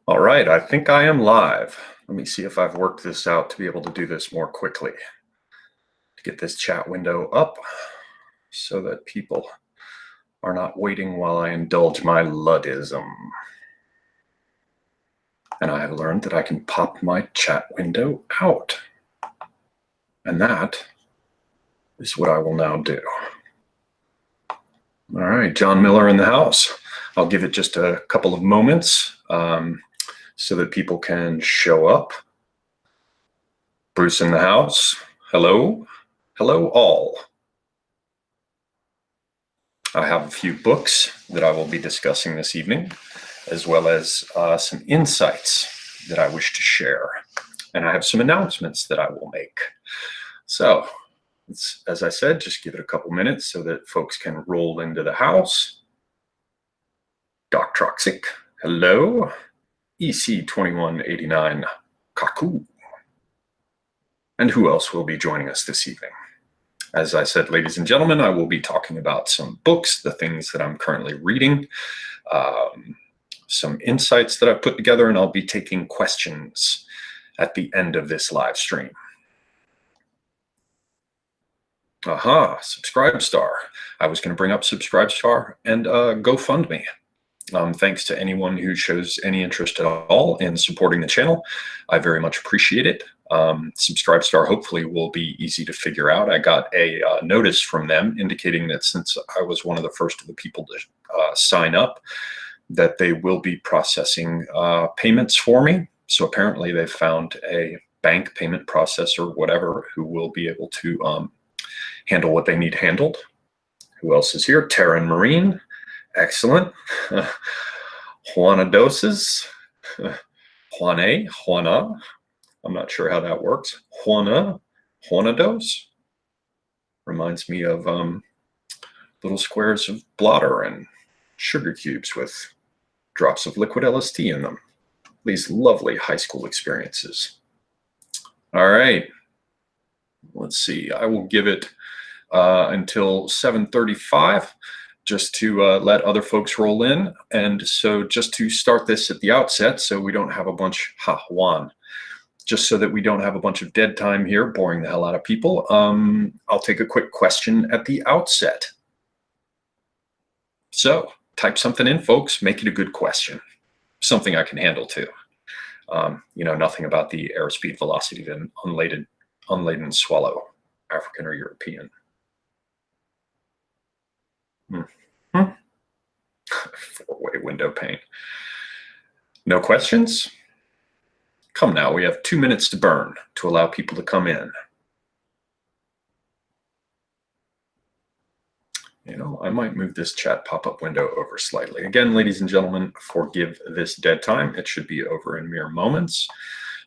All right, I think I am live. Let me see if I've worked this out to be able to do this more quickly. To get this chat window up so that people are not waiting while I indulge my Luddism. And I have learned that I can pop my chat window out. And that is what I will now do. All right, John Miller in the house. I'll give it just a couple of moments so that people can show up. Bruce in the house. Hello. Hello, all. I have a few books that I will be discussing this evening, as well as some insights that I wish to share. And I have some announcements that I will make. So, as I said, just give it a couple minutes so that folks can roll into the house. Doc Troxic, hello. EC2189, Kaku. And who else will be joining us this evening? As I said, ladies and gentlemen, I will be talking about some books, the things that I'm currently reading, some insights that I've put together, and I'll be taking questions at the end of this live stream. Aha, Subscribestar. I was going to bring up Subscribestar and GoFundMe. Thanks to anyone who shows any interest at all in supporting the channel. I very much appreciate it. Subscribestar hopefully will be easy to figure out. I got a notice from them indicating that since I was one of the first of the people to sign up, that they will be processing payments for me. So apparently they found a bank payment processor, whatever, who will be able to handle what they need handled. Who else is here? Terran Marine. Excellent. Juana Doses. Juana. I'm not sure how that works. Juana Dose. Reminds me of little squares of blotter and sugar cubes with drops of liquid LSD in them. These lovely high school experiences. All right. Let's see. I will give it until 7:35 just to let other folks roll in. And so just to start this at the outset, so we don't have a bunch, Juan, just so that we don't have a bunch of dead time here, boring the hell out of people, I'll take a quick question at the outset. So type something in, folks, make it a good question. Something I can handle too. Nothing about the airspeed velocity of an unladen swallow, African or European. Four-way window pane. No questions? Come now, we have 2 minutes to burn to allow people to come in. I might move this chat pop-up window over slightly. Again, ladies and gentlemen, forgive this dead time. It should be over in mere moments.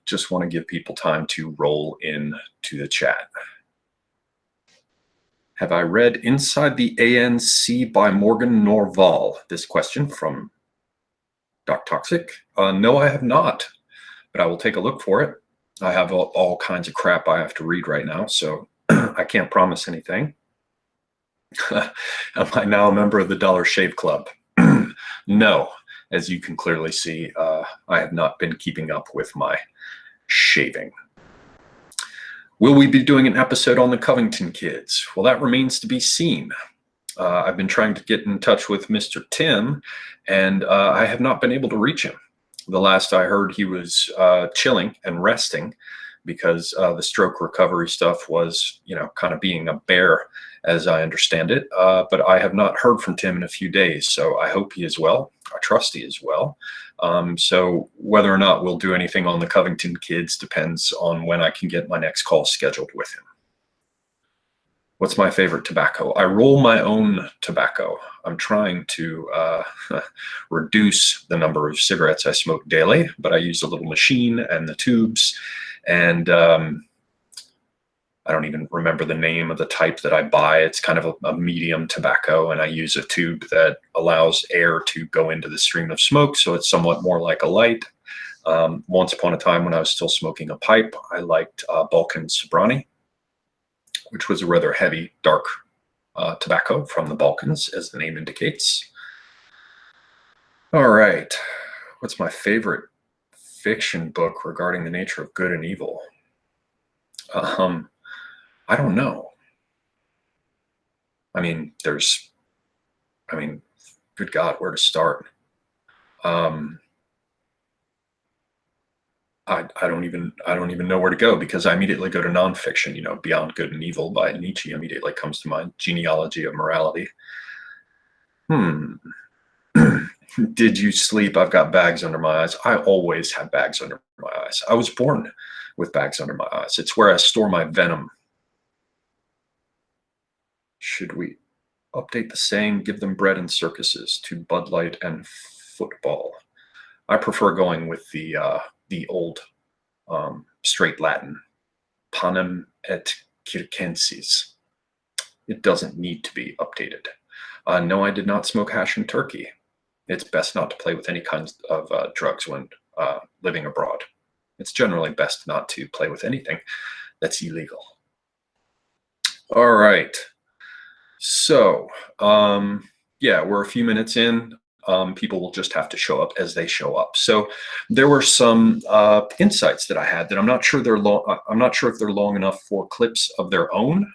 Just want to give people time to roll in to the chat. Have I read Inside the ANC by Morgan Norval? This question from Doc Toxic. No, I have not, but I will take a look for it. I have all kinds of crap I have to read right now, so I can't promise anything. Am I now a member of the Dollar Shave Club? No, as you can clearly see, I have not been keeping up with my shaving. Will we be doing an episode on the Covington kids? Well, that remains to be seen. I've been trying to get in touch with Mr. Tim, and I have not been able to reach him. The last I heard, he was chilling and resting because the stroke recovery stuff was, kind of being a bear, as I understand it. But I have not heard from Tim in a few days, so I hope he is well. I trust he is well. So whether or not we'll do anything on the Covington kids depends on when I can get my next call scheduled with him. What's my favorite tobacco? I roll my own tobacco. I'm trying to reduce the number of cigarettes I smoke daily, but I use a little machine and the tubes, and I don't even remember the name of the type that I buy. It's kind of a medium tobacco, and I use a tube that allows air to go into the stream of smoke, so it's somewhat more like a light. Once upon a time when I was still smoking a pipe, I liked Balkan Sobrani, which was a rather heavy, dark tobacco from the Balkans, as the name indicates. All right, what's my favorite non-fiction book regarding the nature of good and evil. I don't know. I mean, good God, where to start? I don't even know where to go, because I immediately go to nonfiction. You know, Beyond Good and Evil by Nietzsche immediately comes to mind. Genealogy of Morality. Did you sleep? I've got bags under my eyes. I always have bags under my eyes. I was born with bags under my eyes. It's where I store my venom. Should we update the saying, give them bread and circuses, to Bud Light and football? I prefer going with the old straight Latin, panem et circenses. It doesn't need to be updated. No, I did not smoke hash in Turkey. It's best not to play with any kinds of drugs when living abroad. It's generally best not to play with anything that's illegal. All right. So, yeah, we're a few minutes in. People will just have to show up as they show up. So there were some insights that I had that I'm not sure they're long. I'm not sure if they're long enough for clips of their own.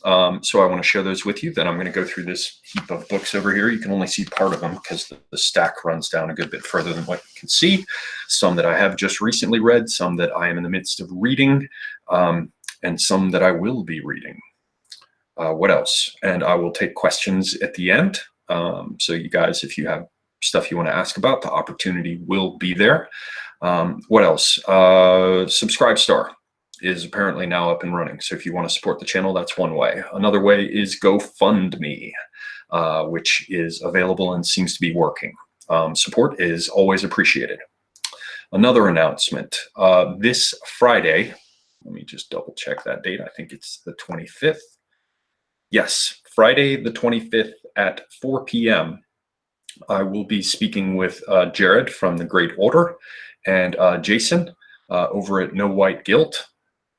So I want to share those with you. Then I'm going to go through this heap of books over here. You can only see part of them because the stack runs down a good bit further than what you can see. Some that I have just recently read, some that I am in the midst of reading, and some that I will be reading. What else? And I will take questions at the end. So you guys, if you have stuff you want to ask about, the opportunity will be there. What else? Subscribestar is apparently now up and running. So if you want to support the channel, that's one way. Another way is GoFundMe, which is available and seems to be working. Support is always appreciated. Another announcement, this Friday, let me just double check that date. I think it's the 25th. Yes, Friday the 25th at 4 p.m. I will be speaking with Jared from The Great Order and Jason over at No White Guilt.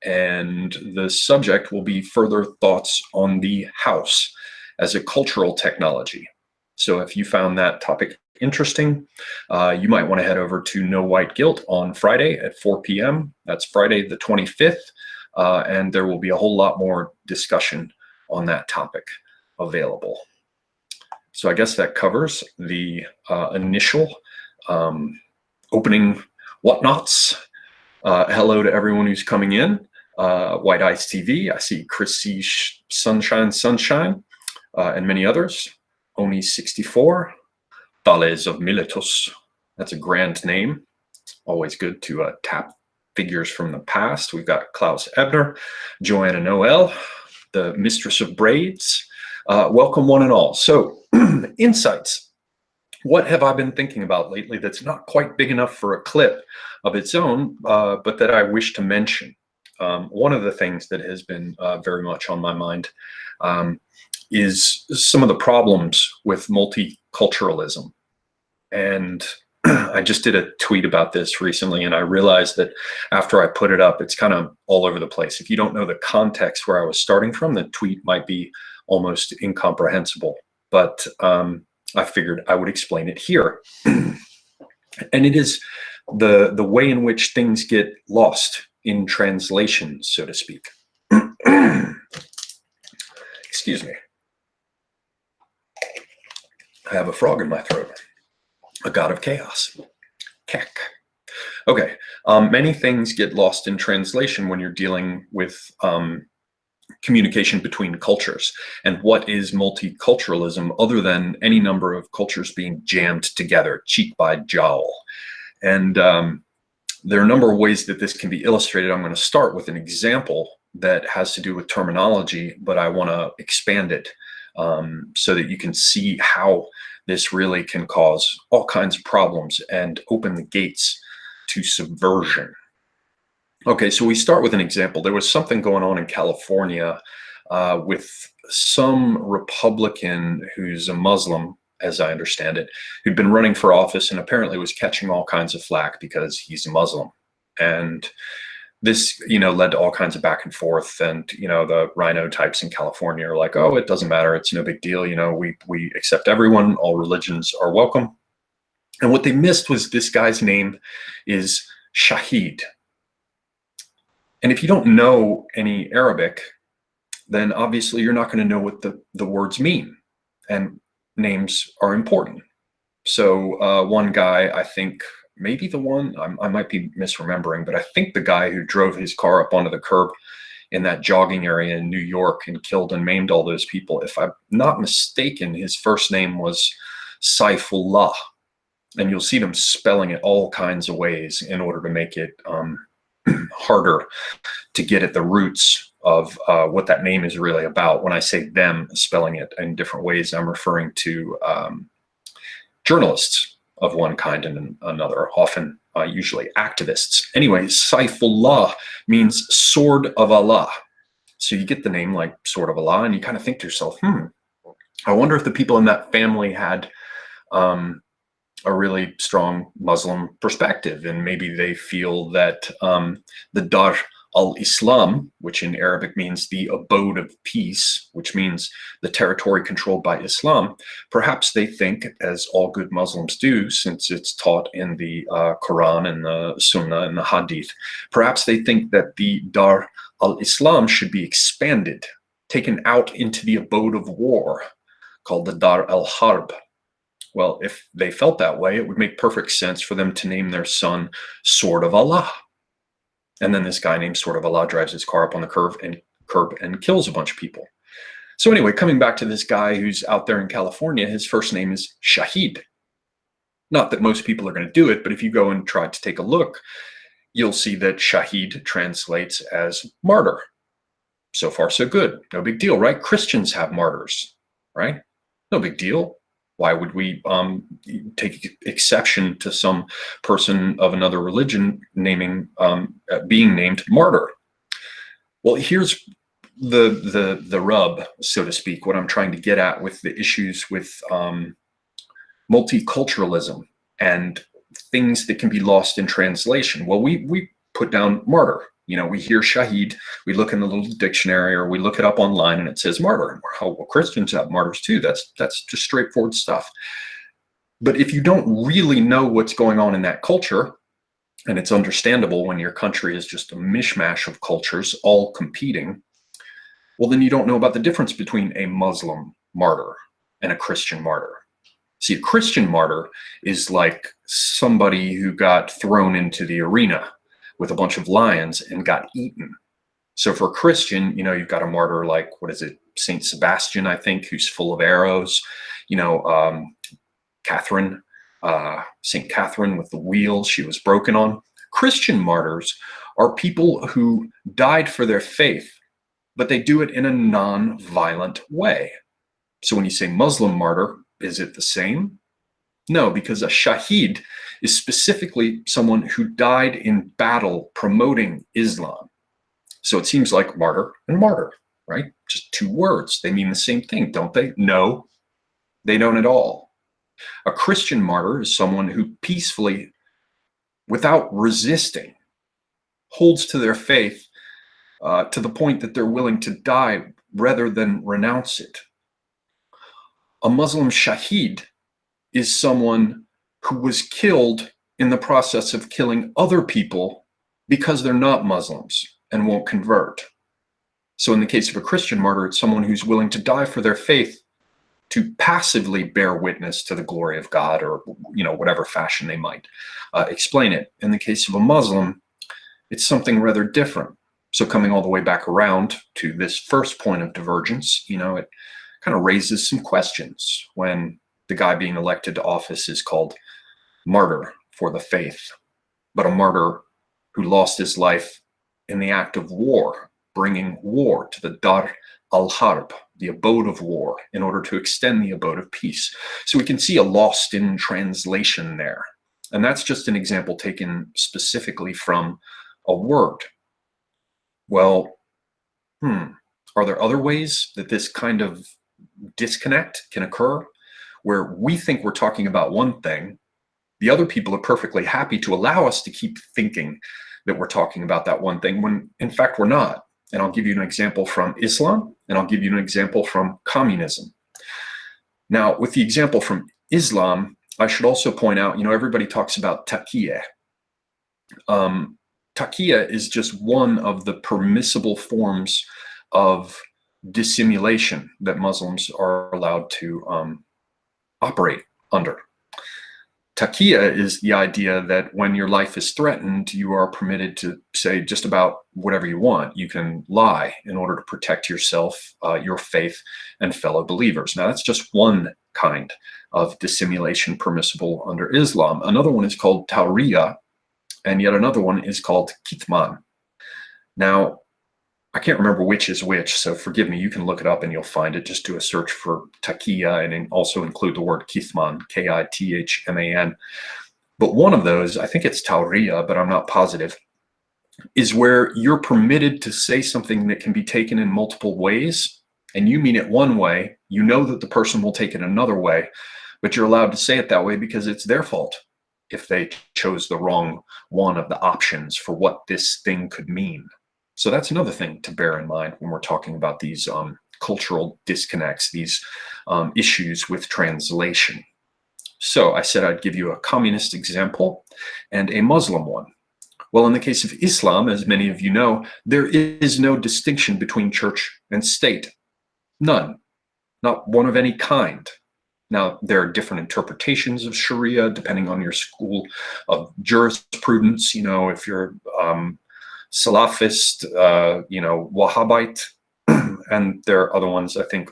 And the subject will be further thoughts on the house as a cultural technology. So if you found that topic interesting, you might want to head over to No White Guilt on Friday at 4 p.m. That's Friday the 25th. And there will be a whole lot more discussion on that topic available. So I guess that covers the initial opening whatnots. Hello to everyone who's coming in. White Ice TV, I see Chris C. Sunshine, and many others. Oni64, Thales of Miletus. That's a grand name. Always good to tap figures from the past. We've got Klaus Ebner, Joanna Noel, the Mistress of Braids. Welcome one and all. So insights. What have I been thinking about lately that's not quite big enough for a clip of its own, but that I wish to mention? One of the things that has been very much on my mind is some of the problems with multiculturalism. And I just did a tweet about this recently, and I realized that after I put it up, it's kind of all over the place. If you don't know the context where I was starting from, the tweet might be almost incomprehensible. But I figured I would explain it here. And it is the way in which things get lost in translation, so to speak. Excuse me. I have a frog in my throat. A god of chaos. Keck. Okay. Many things get lost in translation when you're dealing with communication between cultures. And what is multiculturalism other than any number of cultures being jammed together, cheek by jowl? And there are a number of ways that this can be illustrated. I'm going to start with an example that has to do with terminology, but I want to expand it so that you can see how this really can cause all kinds of problems and open the gates to subversion. Okay, so we start with an example. There was something going on in California with some Republican who's a Muslim, as I understand it, who'd been running for office and apparently was catching all kinds of flack because he's a Muslim. And this, led to all kinds of back and forth. And, the rhino types in California are like, oh, it doesn't matter. It's no big deal. We accept everyone. All religions are welcome. And what they missed was this guy's name is Shahid. And if you don't know any Arabic, then obviously you're not going to know what the words mean. And names are important. So one guy, I think, maybe the one, I might be misremembering, but I think the guy who drove his car up onto the curb in that jogging area in New York and killed and maimed all those people, if I'm not mistaken, his first name was Saifullah. And you'll see them spelling it all kinds of ways in order to make it harder to get at the roots of what that name is really about. When I say them spelling it in different ways, I'm referring to journalists of one kind and another, often usually activists. Anyway, Saifullah means sword of Allah. So you get the name like sword of Allah, and you kind of think to yourself, I wonder if the people in that family had a really strong Muslim perspective, and maybe they feel that the Dar al-Islam, which in Arabic means the abode of peace, which means the territory controlled by Islam, perhaps they think, as all good Muslims do, since it's taught in the Quran and the Sunnah and the Hadith, perhaps they think that the Dar al-Islam should be expanded, taken out into the abode of war, called the Dar al-Harb. Well, if they felt that way, it would make perfect sense for them to name their son Sword of Allah. And then this guy named Sword of Allah drives his car up on the curb and kills a bunch of people. So anyway, coming back to this guy who's out there in California, his first name is Shahid. Not that most people are going to do it, but if you go and try to take a look, you'll see that Shahid translates as martyr. So far, so good. No big deal, right? Christians have martyrs, right? No big deal. Why would we take exception to some person of another religion being named martyr? Well, here's the rub, so to speak, what I'm trying to get at with the issues with multiculturalism and things that can be lost in translation. Well, we put down martyr. You know, we hear Shahid, we look in the little dictionary or we look it up online and it says martyr. Well, Christians have martyrs too. That's just straightforward stuff. But if you don't really know what's going on in that culture, and it's understandable when your country is just a mishmash of cultures all competing, well, then you don't know about the difference between a Muslim martyr and a Christian martyr. See, a Christian martyr is like somebody who got thrown into the arena with a bunch of lions and got eaten. So for a Christian, you know, you've got a martyr like, what is it, Saint Sebastian, I think, who's full of arrows. You know, Catherine, Saint Catherine with the wheels she was broken on. Christian martyrs are people who died for their faith, but they do it in a non-violent way. So when you say Muslim martyr, is it the same? No, because a Shahid is specifically someone who died in battle promoting Islam. So it seems like martyr and martyr, right? Just two words. They mean the same thing, don't they? No, they don't at all. A Christian martyr is someone who peacefully, without resisting, holds to their faith to the point that they're willing to die rather than renounce it. A Muslim Shahid is someone who was killed in the process of killing other people because they're not Muslims and won't convert. So in the case of a Christian martyr, it's someone who's willing to die for their faith to passively bear witness to the glory of God, or, you know, whatever fashion they might explain it. In the case of a Muslim, it's something rather different. So coming all the way back around to this first point of divergence, you know, it kind of raises some questions when the guy being elected to office is called martyr for the faith, but a martyr who lost his life in the act of war, bringing war to the Dar al-Harb, the abode of war, in order to extend the abode of peace. So we can see a lost in translation there. And that's just an example taken specifically from a word. Well, are there other ways that this kind of disconnect can occur, where we think we're talking about one thing, the other people are perfectly happy to allow us to keep thinking that we're talking about that one thing, when in fact we're not? And I'll give you an example from Islam, and I'll give you an example from communism. Now, with the example from Islam, I should also point out, you know, everybody talks about taqiyya. Taqiyya is just one of the permissible forms of dissimulation that Muslims are allowed to operate under. Taqiyya is the idea that when your life is threatened, you are permitted to say just about whatever you want. You can lie in order to protect yourself, your faith, and fellow believers. Now, that's just one kind of dissimulation permissible under Islam. Another one is called tawriya, and yet another one is called kitman. Now, I can't remember which is which, so forgive me. You can look it up and you'll find it. Just do a search for taqiyya and also include the word kitman, K-I-T-H-M-A-N. But one of those, I think it's tawriya, but I'm not positive, is where you're permitted to say something that can be taken in multiple ways, and you mean it one way. You know that the person will take it another way, but you're allowed to say it that way because it's their fault if they chose the wrong one of the options for what this thing could mean. So that's another thing to bear in mind when we're talking about these cultural disconnects, these issues with translation. So I said I'd give you a communist example and a Muslim one. Well, in the case of Islam, as many of you know, there is no distinction between church and state. None. Not one of any kind. Now, there are different interpretations of Sharia depending on your school of jurisprudence. You know, if you're Salafist, Wahhabite, and there are other ones, I think,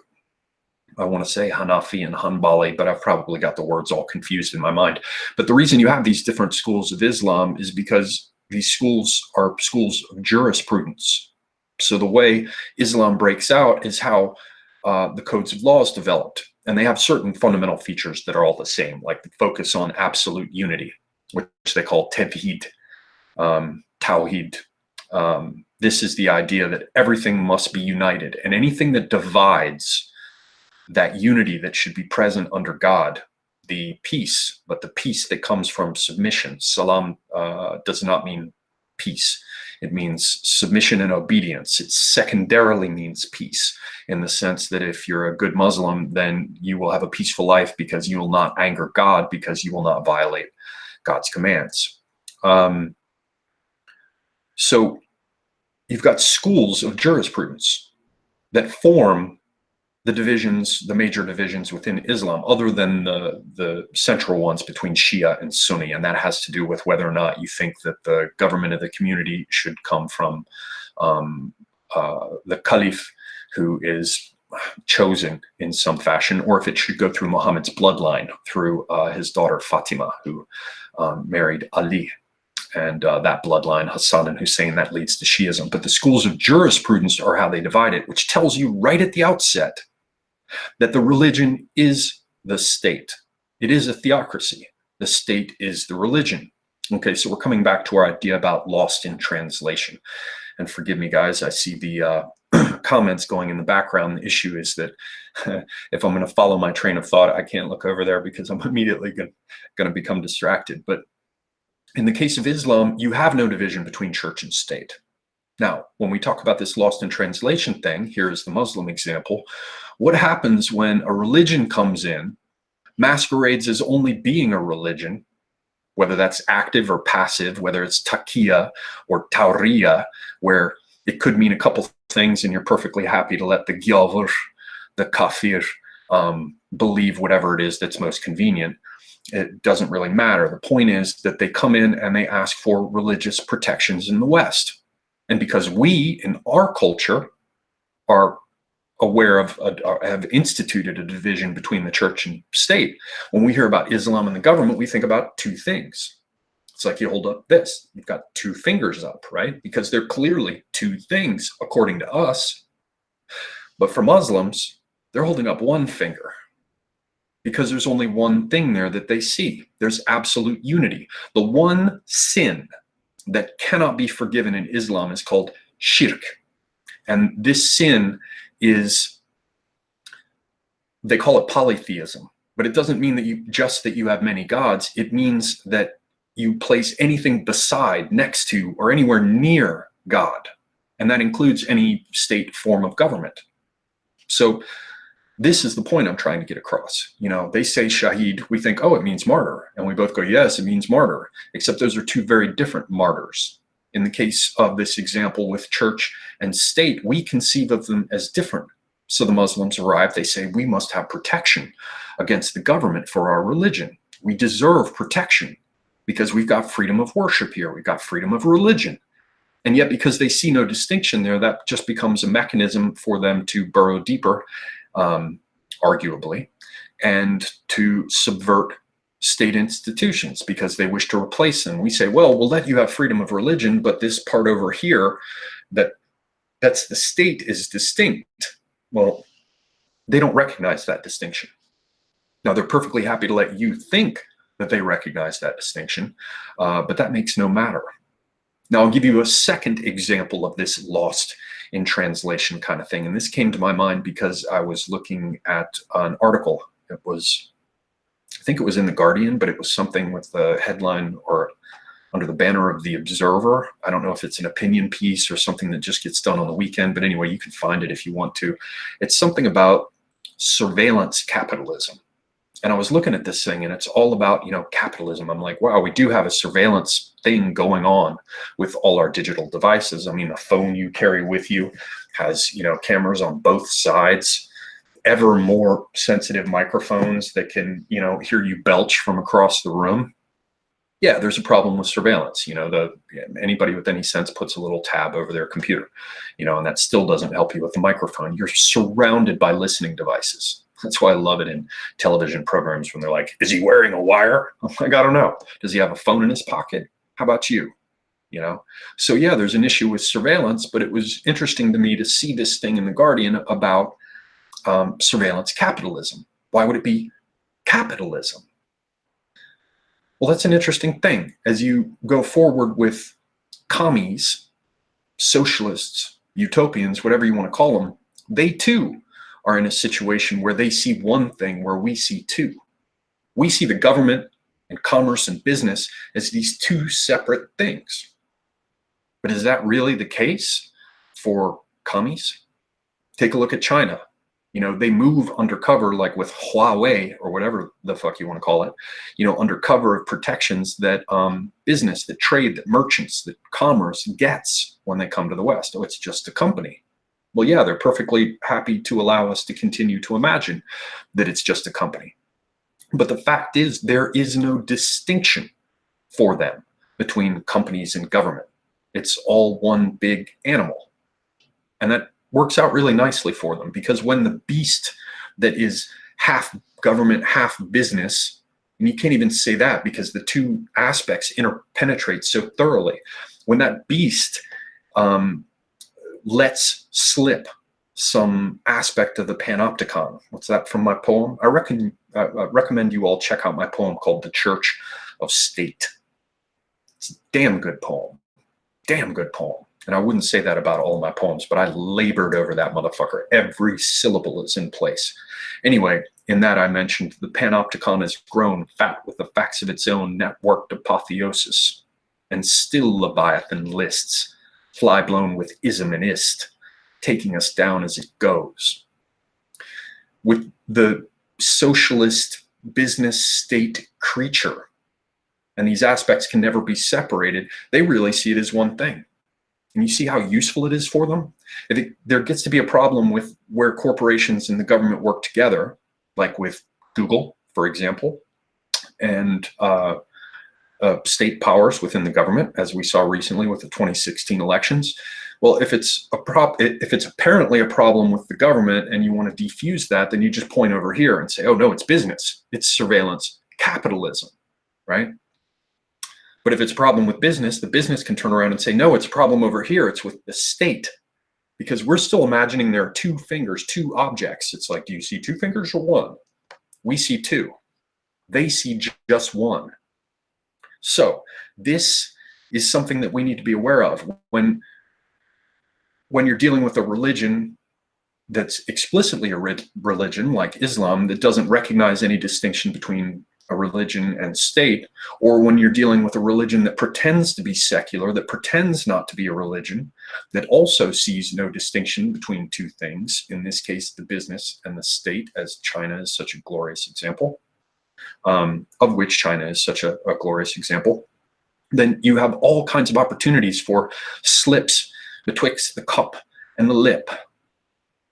I want to say Hanafi and Hanbali, but I've probably got the words all confused in my mind. But the reason you have these different schools of Islam is because these schools are schools of jurisprudence. So the way Islam breaks out is how the codes of laws developed. And they have certain fundamental features that are all the same, like the focus on absolute unity, which they call tawhid, tawhid. This is the idea that everything must be united, and anything that divides that unity that should be present under God, the peace, but the peace that comes from submission. Salam does not mean peace. It means submission and obedience. It secondarily means peace, in the sense that if you're a good Muslim, then you will have a peaceful life because you will not anger God, because you will not violate God's commands. So you've got schools of jurisprudence that form the divisions, the major divisions within Islam, other than the central ones between Shia and Sunni. And that has to do with whether or not you think that the government of the community should come from the caliph, who is chosen in some fashion, or if it should go through Muhammad's bloodline, through his daughter Fatima, who married Ali. And that bloodline, Hassan and Hussein, that leads to Shiism. But the schools of jurisprudence are how they divide it, which tells you right at the outset that the religion is the state. It is a theocracy. The state is the religion. Okay, so we're coming back to our idea about lost in translation. And forgive me, guys, I see the comments going in the background. The issue is that if I'm going to follow my train of thought, I can't look over there because I'm immediately going to become distracted. But in the case of Islam, you have no division between church and state. Now, when we talk about this lost in translation thing, here is the Muslim example. What happens when a religion comes in, masquerades as only being a religion, whether that's active or passive, whether it's taqiyya or tawriya, where it could mean a couple things and you're perfectly happy to let the gyavr, the kafir, believe whatever it is that's most convenient. It doesn't really matter. The point is that they come in and they ask for religious protections in the West. And because we, in our culture, are aware of, have instituted a division between the church and state, when we hear about Islam and the government, we think about two things. It's like you hold up this, you've got two fingers up, right? Because they're clearly two things, according to us. But for Muslims, they're holding up one finger, because there's only one thing there that they see. There's absolute unity. The one sin that cannot be forgiven in Islam is called shirk. And this sin is, they call it polytheism, but it doesn't mean that you have many gods. It means that you place anything beside, next to, or anywhere near God. And that includes any state form of government. So This is the point I'm trying to get across. You know, they say Shahid, we think, oh, it means martyr. And we both go, yes, it means martyr, except those are two very different martyrs. In the case of this example with church and state, we conceive of them as different. So the Muslims arrive, they say, we must have protection against the government for our religion. We deserve protection because we've got freedom of worship here. We've got freedom of religion. And yet, because they see no distinction there, that just becomes a mechanism for them to burrow deeper, arguably, and to subvert state institutions because they wish to replace them. We say, well, we'll let you have freedom of religion, but this part over here, that's the state, is distinct. Well, they don't recognize that distinction. Now, they're perfectly happy to let you think that they recognize that distinction, but that makes no matter. Now, I'll give you a second example of this lost in translation kind of thing. And this came to my mind because I was looking at an article. It was, I think it was in The Guardian, but it was something with the headline or under the banner of The Observer. I don't know if it's an opinion piece or something that just gets done on the weekend, but anyway, you can find it if you want to. It's something about surveillance capitalism. And I was looking at this thing and it's all about, you know, capitalism. I'm like, wow, we do have a surveillance thing going on with all our digital devices. I mean, the phone you carry with you has, you know, cameras on both sides, ever more sensitive microphones that can, you know, hear you belch from across the room. Yeah, there's a problem with surveillance. You know, anybody with any sense puts a little tab over their computer, you know, and that still doesn't help you with the microphone. You're surrounded by listening devices. That's why I love it in television programs when they're like, is he wearing a wire? I'm like, I don't know. Does he have a phone in his pocket? How about you? You know? So yeah, there's an issue with surveillance, but it was interesting to me to see this thing in The Guardian about surveillance capitalism. Why would it be capitalism? Well, that's an interesting thing. As you go forward with commies, socialists, utopians, whatever you want to call them, they too are in a situation where they see one thing where we see two. We see the government and commerce and business as these two separate things. But is that really the case for commies? Take a look at China. You know, they move undercover, like with Huawei or whatever the fuck you want to call it, you know, under cover of protections that business, that trade, that merchants, that commerce gets when they come to the West. Oh, it's just a company. Well, yeah, they're perfectly happy to allow us to continue to imagine that it's just a company. But the fact is, there is no distinction for them between companies and government. It's all one big animal. And that works out really nicely for them, because when the beast that is half government, half business, and you can't even say that because the two aspects interpenetrate so thoroughly, when that beast lets slip some aspect of the panopticon. What's that from my poem? I recommend you all check out my poem called The Church of State. It's a damn good poem. Damn good poem. And I wouldn't say that about all my poems, but I labored over that motherfucker. Every syllable is in place. Anyway, in that I mentioned the panopticon has grown fat with the facts of its own networked apotheosis, and still Leviathan lists, fly blown with ism and ist, taking us down as it goes. With the socialist business state creature, and these aspects can never be separated, they really see it as one thing. And you see how useful it is for them? There gets to be a problem with where corporations and the government work together, like with Google, for example, and state powers within the government, as we saw recently with the 2016 elections. Well, if it's apparently a problem with the government and you want to defuse that, then you just point over here and say, oh no, it's business, it's surveillance capitalism, right? But if it's a problem with business, the business can turn around and say, no, it's a problem over here, it's with the state. Because we're still imagining there are two fingers, two objects. It's like, do you see two fingers or one? We see two. They see just one. So this is something that we need to be aware of. When you're dealing with a religion that's explicitly a religion like Islam that doesn't recognize any distinction between a religion and state, or when you're dealing with a religion that pretends to be secular, that pretends not to be a religion, that also sees no distinction between two things, in this case, the business and the state, as China is such a glorious example, of which China is such a glorious example, then you have all kinds of opportunities for slips betwixt the cup and the lip.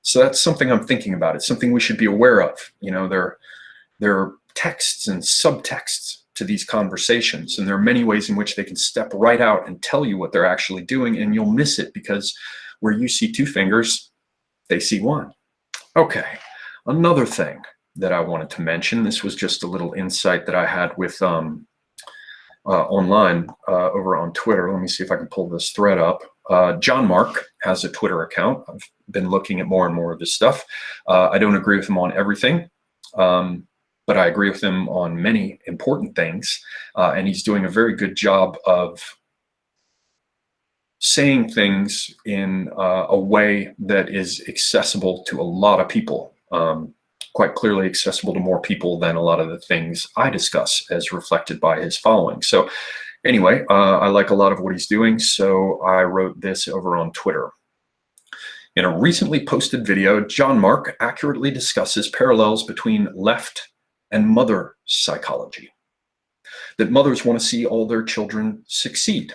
So that's something I'm thinking about. It's something we should be aware of. You know, there are texts and subtexts to these conversations, and there are many ways in which they can step right out and tell you what they're actually doing, and you'll miss it because where you see two fingers, they see one. Okay, another thing that I wanted to mention, this was just a little insight that I had with online over on Twitter. Let me see if I can pull this thread up. John Mark has a Twitter account. I've been looking at more and more of this stuff. I don't agree with him on everything, but I agree with him on many important things. And he's doing a very good job of saying things in a way that is accessible to a lot of people. Quite clearly accessible to more people than a lot of the things I discuss, as reflected by his following. So anyway, I like a lot of what he's doing, so I wrote this over on Twitter. In a recently posted video, John Mark accurately discusses parallels between left and mother psychology. That mothers want to see all their children succeed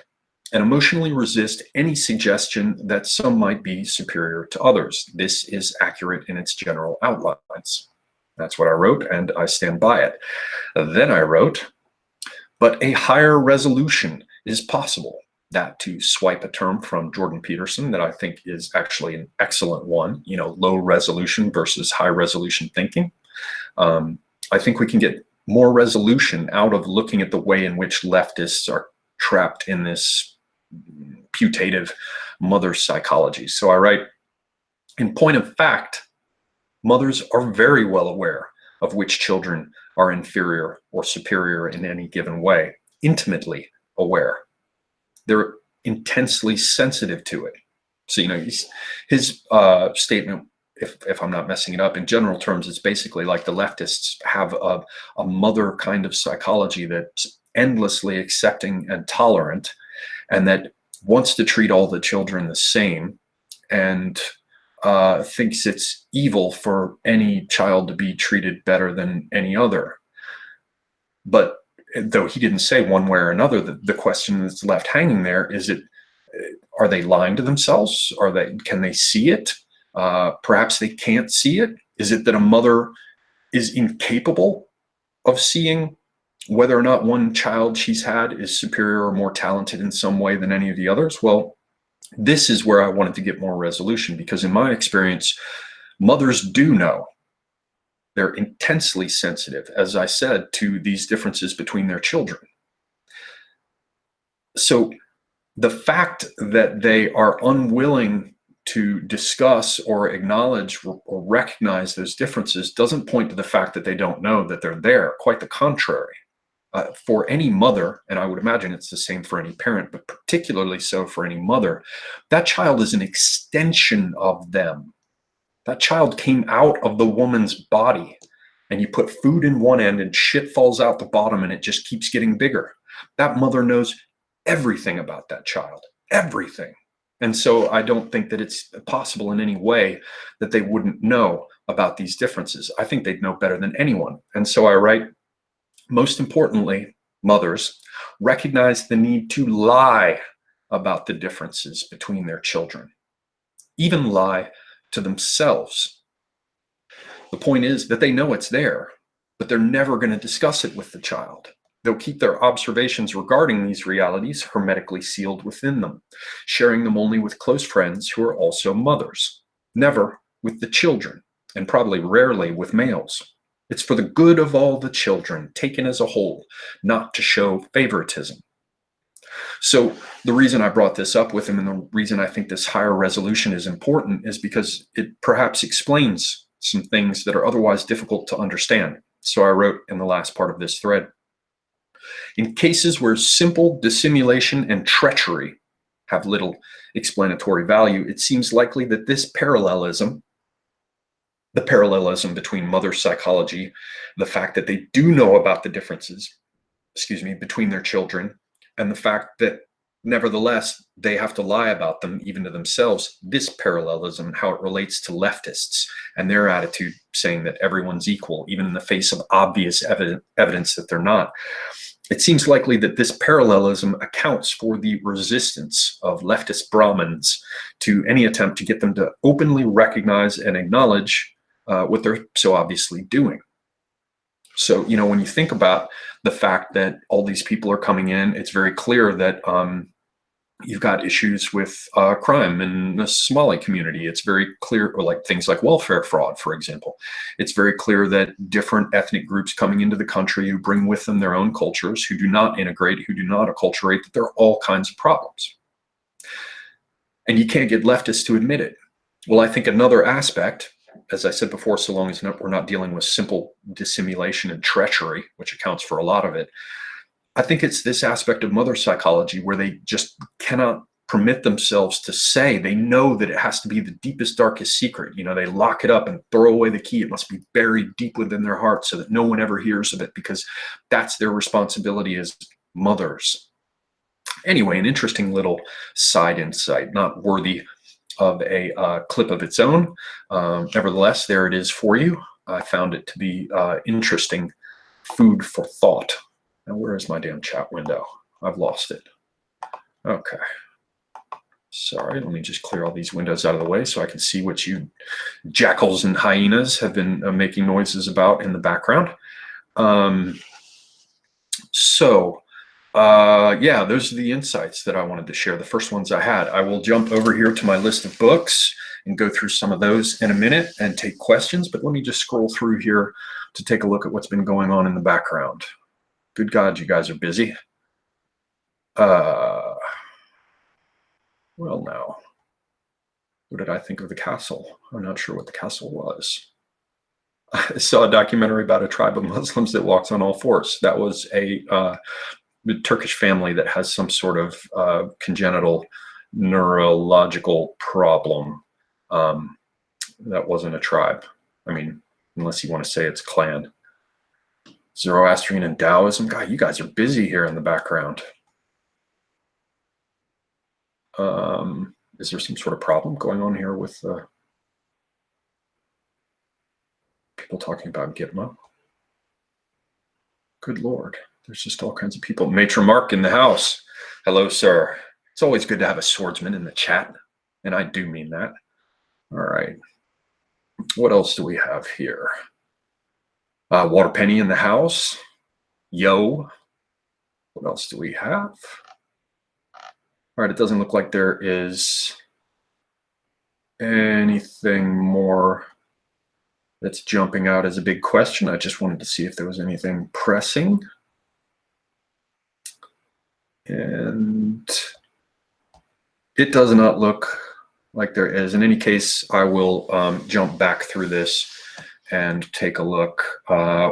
and emotionally resist any suggestion that some might be superior to others. This is accurate in its general outlines. That's what I wrote, and I stand by it. Then I wrote, but a higher resolution is possible. That, to swipe a term from Jordan Peterson that I think is actually an excellent one, you know, low resolution versus high resolution thinking. I think we can get more resolution out of looking at the way in which leftists are trapped in this putative mother psychology. So I write, in point of fact, mothers are very well aware of which children are inferior or superior in any given way, intimately aware. They're intensely sensitive to it. So, you know, his statement, if I'm not messing it up, in general terms, it's basically like the leftists have a mother kind of psychology that's endlessly accepting and tolerant, and that wants to treat all the children the same, and thinks it's evil for any child to be treated better than any other. But though he didn't say one way or another, the question that's left hanging there is, are they lying to themselves? Can they see it? Perhaps they can't see it. Is it that a mother is incapable of seeing whether or not one child she's had is superior or more talented in some way than any of the others? Well, this is where I wanted to get more resolution, because in my experience, mothers do know. They're intensely sensitive, as I said, to these differences between their children. So the fact that they are unwilling to discuss or acknowledge or recognize those differences doesn't point to the fact that they don't know that they're there. Quite the contrary. For any mother, and I would imagine it's the same for any parent, but particularly so for any mother, that child is an extension of them. That child came out of the woman's body, and you put food in one end and shit falls out the bottom and it just keeps getting bigger. That mother knows everything about that child, everything. And so I don't think that it's possible in any way that they wouldn't know about these differences. I think they'd know better than anyone. And so I write, most importantly, mothers recognize the need to lie about the differences between their children, even lie to themselves. The point is that they know it's there, but they're never going to discuss it with the child. They'll keep their observations regarding these realities hermetically sealed within them, sharing them only with close friends who are also mothers, never with the children, and probably rarely with males. It's for the good of all the children, taken as a whole, not to show favoritism. So the reason I brought this up with him, and the reason I think this higher resolution is important, is because it perhaps explains some things that are otherwise difficult to understand. So I wrote in the last part of this thread, in cases where simple dissimulation and treachery have little explanatory value, it seems likely that this parallelism the parallelism between mother psychology, the fact that they do know about the differences, between their children, and the fact that nevertheless they have to lie about them even to themselves. This parallelism, how it relates to leftists and their attitude saying that everyone's equal, even in the face of obvious evidence that they're not. It seems likely that this parallelism accounts for the resistance of leftist Brahmins to any attempt to get them to openly recognize and acknowledge what they're so obviously doing. So, when you think about the fact that all these people are coming in, it's very clear that you've got issues with crime in the Somali community. It's very clear, or like things like welfare fraud, for example. It's very clear that different ethnic groups coming into the country who bring with them their own cultures, who do not integrate, who do not acculturate, that there are all kinds of problems. And you can't get leftists to admit it. Well, I think another aspect, as I said before, so long as we're not dealing with simple dissimulation and treachery, which accounts for a lot of it, I think it's this aspect of mother psychology where they just cannot permit themselves to say. They know that it has to be the deepest, darkest secret. They lock it up and throw away the key. It must be buried deep within their heart so that no one ever hears of it, because that's their responsibility as mothers. Anyway, an interesting little side insight, not worthy of a clip of its own. Nevertheless, there it is for you. I found it to be interesting food for thought. Now, where is my damn chat window? I've lost it. Okay. Sorry, let me just clear all these windows out of the way so I can see what you jackals and hyenas have been making noises about in the background. Yeah, those are the insights that I wanted to share. The first ones I had. I will jump over here to my list of books and go through some of those in a minute and take questions, but let me just scroll through here to take a look at what's been going on in the background. Good God, you guys are busy. Well, now, what did I think of the castle? I'm not sure what the castle was. I saw a documentary about a tribe of Muslims that walks on all fours. That was a Turkish family that has some sort of congenital neurological problem. That wasn't a tribe. I mean, unless you want to say it's a clan. Zoroastrian and Taoism. God, you guys are busy here in the background. Is there some sort of problem going on here with people talking about Gitmo? Good Lord. There's just all kinds of people. Maitre Mark in the house. Hello, sir. It's always good to have a swordsman in the chat, and I do mean that. All right. What else do we have here? Water Penny in the house. Yo. What else do we have? All right, it doesn't look like there is anything more that's jumping out as a big question. I just wanted to see if there was anything pressing. And it does not look like there is. In any case, I will jump back through this and take a look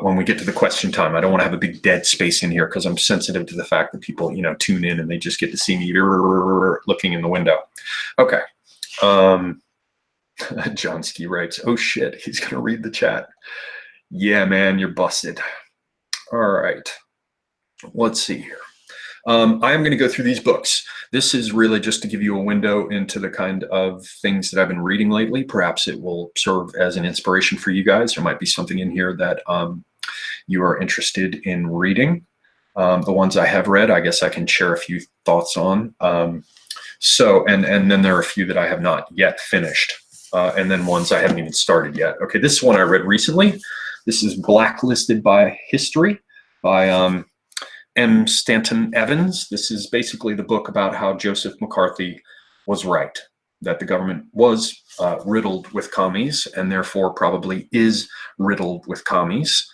when we get to the question time. I don't want to have a big dead space in here because I'm sensitive to the fact that people, tune in and they just get to see me looking in the window. Okay. John Ski writes, oh shit, he's going to read the chat. Yeah, man, you're busted. All right. Let's see here. I am going to go through these books. This is really just to give you a window into the kind of things that I've been reading lately. Perhaps it will serve as an inspiration for you guys. There might be something in here that you are interested in reading. The ones I have read, I guess I can share a few thoughts on. And then there are a few that I have not yet finished. And then ones I haven't even started yet. Okay, this one I read recently. This is Blacklisted by History by M. Stanton Evans. This is basically the book about how Joseph McCarthy was right, that the government was riddled with commies and therefore probably is riddled with commies.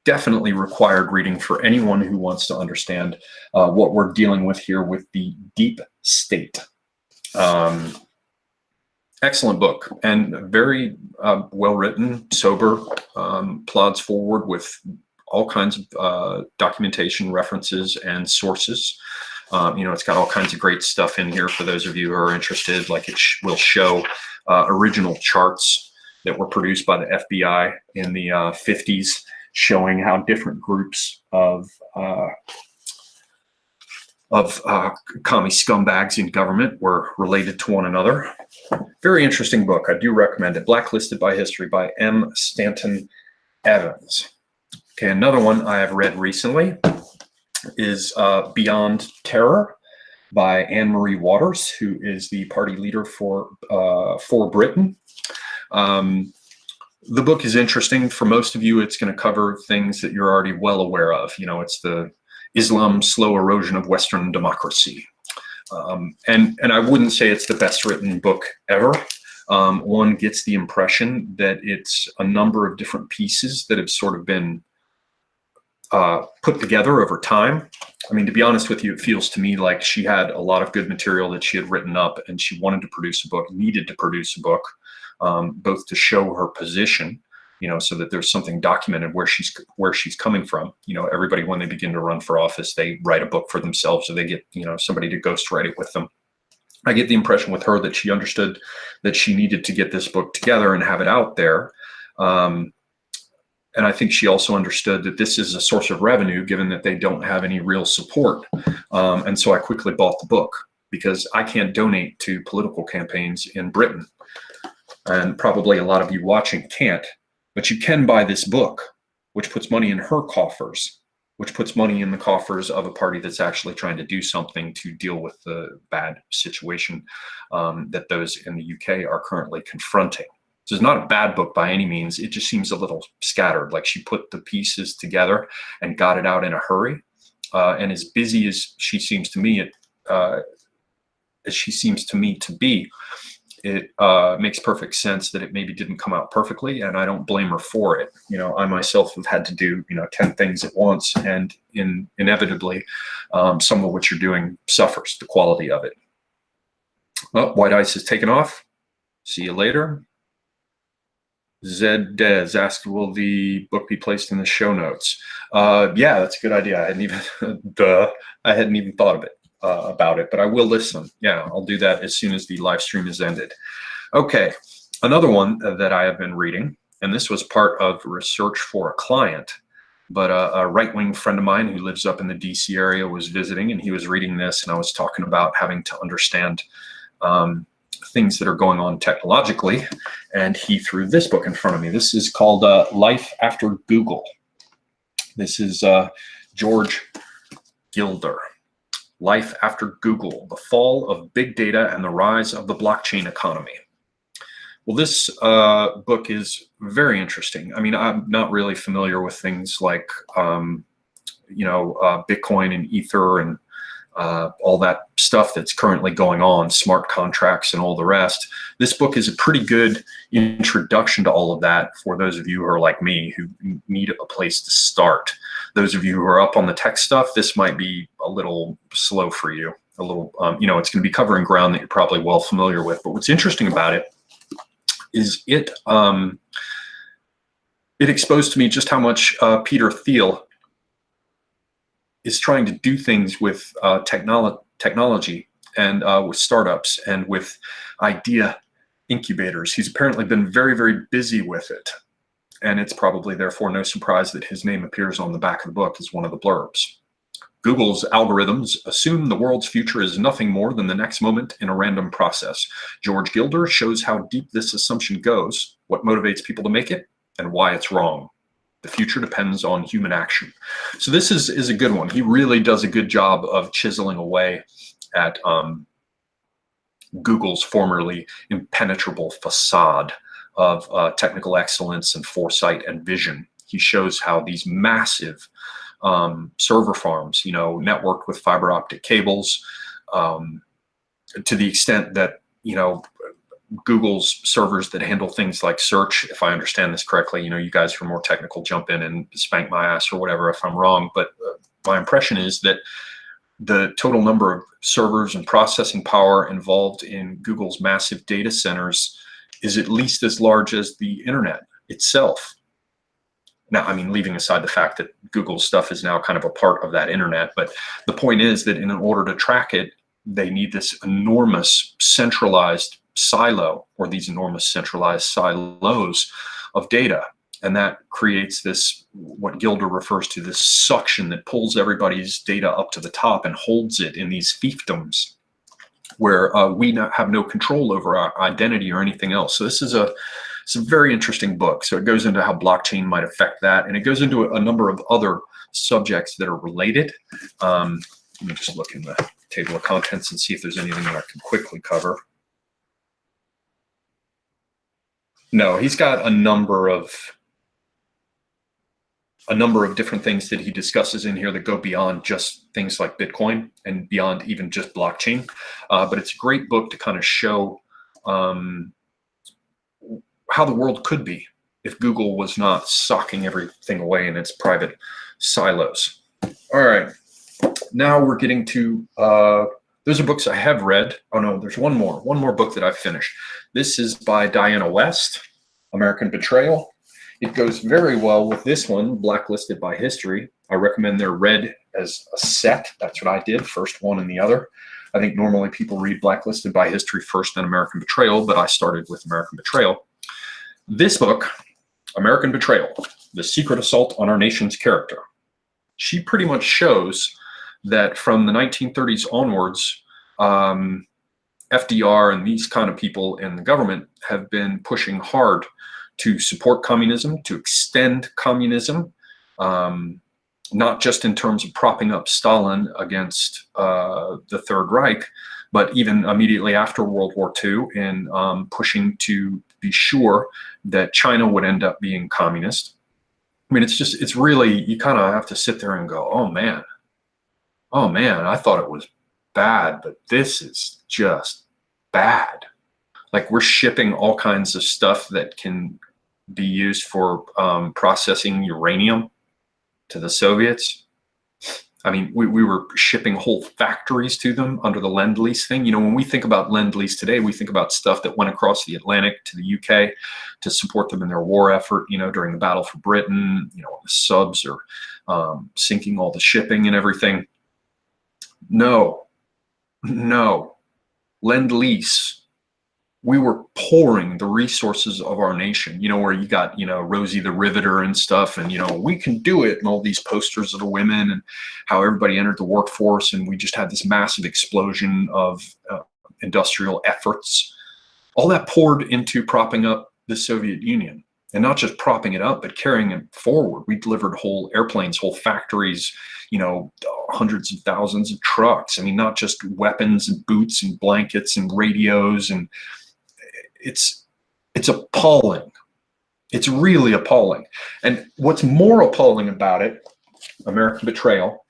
Definitely required reading for anyone who wants to understand what we're dealing with here with the deep state. Excellent book and very well written, sober, plods forward with all kinds of documentation, references, and sources. It's got all kinds of great stuff in here for those of you who are interested. Like it will show original charts that were produced by the FBI in the 50s, showing how different groups of commie scumbags in government were related to one another. Very interesting book. I do recommend it. Blacklisted by History by M. Stanton Evans. Okay, another one I have read recently is Beyond Terror by Anne Marie Waters, who is the party leader for Britain. The book is interesting. For most of you, it's going to cover things that you're already well aware of. You know, it's the Islam's slow erosion of Western democracy. And I wouldn't say it's the best written book ever. One gets the impression that it's a number of different pieces that have sort of been put together over time. I mean, to be honest with you, it feels to me like she had a lot of good material that she had written up, and she wanted to produce a book, needed to produce a book, both to show her position, you know, so that there's something documented where she's coming from. You know, everybody, when they begin to run for office, they write a book for themselves, or they get, you know, somebody to ghostwrite it with them. I get the impression with her that she understood that she needed to get this book together and have it out there. And I think she also understood that this is a source of revenue, given that they don't have any real support. And so I quickly bought the book, because I can't donate to political campaigns in Britain. And probably a lot of you watching can't. But you can buy this book, which puts money in her coffers, which puts money in the coffers of a party that's actually trying to do something to deal with the bad situation that those in the UK are currently confronting. So it's not a bad book by any means. It just seems a little scattered, like she put the pieces together and got it out in a hurry. And as busy as she seems to me, to be, it makes perfect sense that it maybe didn't come out perfectly, and I don't blame her for it. You know, I myself have had to do, 10 things at once, and inevitably, some of what you're doing suffers the quality of it. Well, White Ice is taken off. See you later. Zed Dez asked, will the book be placed in the show notes? Yeah, that's a good idea. I hadn't even thought of it. About it, but I will list them. Yeah, I'll do that as soon as the live stream is ended. Okay, another one that I have been reading, and this was part of research for a client, but a right-wing friend of mine who lives up in the DC area was visiting, and he was reading this, and I was talking about having to understand things that are going on technologically, and he threw this book in front of me. This is called Life After Google. This is George Gilder. Life After Google, The Fall of Big Data and the Rise of the Blockchain Economy. Well, this book is very interesting. I mean, I'm not really familiar with things like, Bitcoin and Ether and all that stuff that's currently going on, smart contracts and all the rest. This book is a pretty good introduction to all of that for those of you who are like me, who need a place to start. Those of you who are up on the tech stuff, this might be a little slow for you. A little, it's going to be covering ground that you're probably well familiar with. But what's interesting about it is it exposed to me just how much Peter Thiel is trying to do things with technology and with startups and with idea incubators. He's apparently been very, very busy with it. And it's probably therefore no surprise that his name appears on the back of the book as one of the blurbs. Google's algorithms assume the world's future is nothing more than the next moment in a random process. George Gilder shows how deep this assumption goes, what motivates people to make it, and why it's wrong. The future depends on human action. So this is a good one. He really does a good job of chiseling away at Google's formerly impenetrable facade of technical excellence and foresight and vision. He shows how these massive server farms, networked with fiber optic cables, to the extent that, Google's servers that handle things like search, if I understand this correctly, you guys who are more technical, jump in and spank my ass or whatever if I'm wrong. But my impression is that the total number of servers and processing power involved in Google's massive data centers is at least as large as the internet itself. Now, I mean, leaving aside the fact that Google's stuff is now kind of a part of that internet, but the point is that in order to track it, they need this enormous centralized silo, or these enormous centralized silos of data. And that creates this, what Gilder refers to, this suction that pulls everybody's data up to the top and holds it in these fiefdoms where we have no control over our identity or anything else. So this is it's a very interesting book. So it goes into how blockchain might affect that, and it goes into a number of other subjects that are related. Let me just look in the table of contents and see if there's anything that I can quickly cover. No, he's got a number of different things that he discusses in here that go beyond just things like Bitcoin and beyond even just blockchain. But it's a great book to kind of show how the world could be if Google was not socking everything away in its private silos. All right, now we're getting to, those are books I have read. Oh no, there's one more book that I've finished. This is by Diana West, American Betrayal. It goes very well with this one, Blacklisted by History. I recommend they're read as a set. That's what I did, first one and the other. I think normally people read Blacklisted by History first, then American Betrayal, but I started with American Betrayal. This book, American Betrayal, The Secret Assault on Our Nation's Character. She pretty much shows that from the 1930s onwards, FDR and these kind of people in the government have been pushing hard to support communism, to extend communism, not just in terms of propping up Stalin against the Third Reich, but even immediately after World War II in pushing to be sure that China would end up being communist. I mean, it's really, you kind of have to sit there and go, oh man, I thought it was bad, but this is just bad. Like, we're shipping all kinds of stuff that can be used for processing uranium to the Soviets. I mean, we were shipping whole factories to them under the Lend-Lease thing. You know, when we think about Lend-Lease today, we think about stuff that went across the Atlantic to the UK to support them in their war effort, you know, during the battle for Britain, you know, the subs are sinking all the shipping and everything. No. Lend-Lease. We were pouring the resources of our nation, you know, where you got, you know, Rosie the Riveter and stuff, and, you know, we can do it, and all these posters of the women and how everybody entered the workforce, and we just had this massive explosion of industrial efforts. All that poured into propping up the Soviet Union, and not just propping it up, but carrying it forward. We delivered whole airplanes, whole factories, you know, hundreds of thousands of trucks. I mean, not just weapons and boots and blankets and radios, and it's appalling. It's really appalling. And what's more appalling about it, American Betrayal,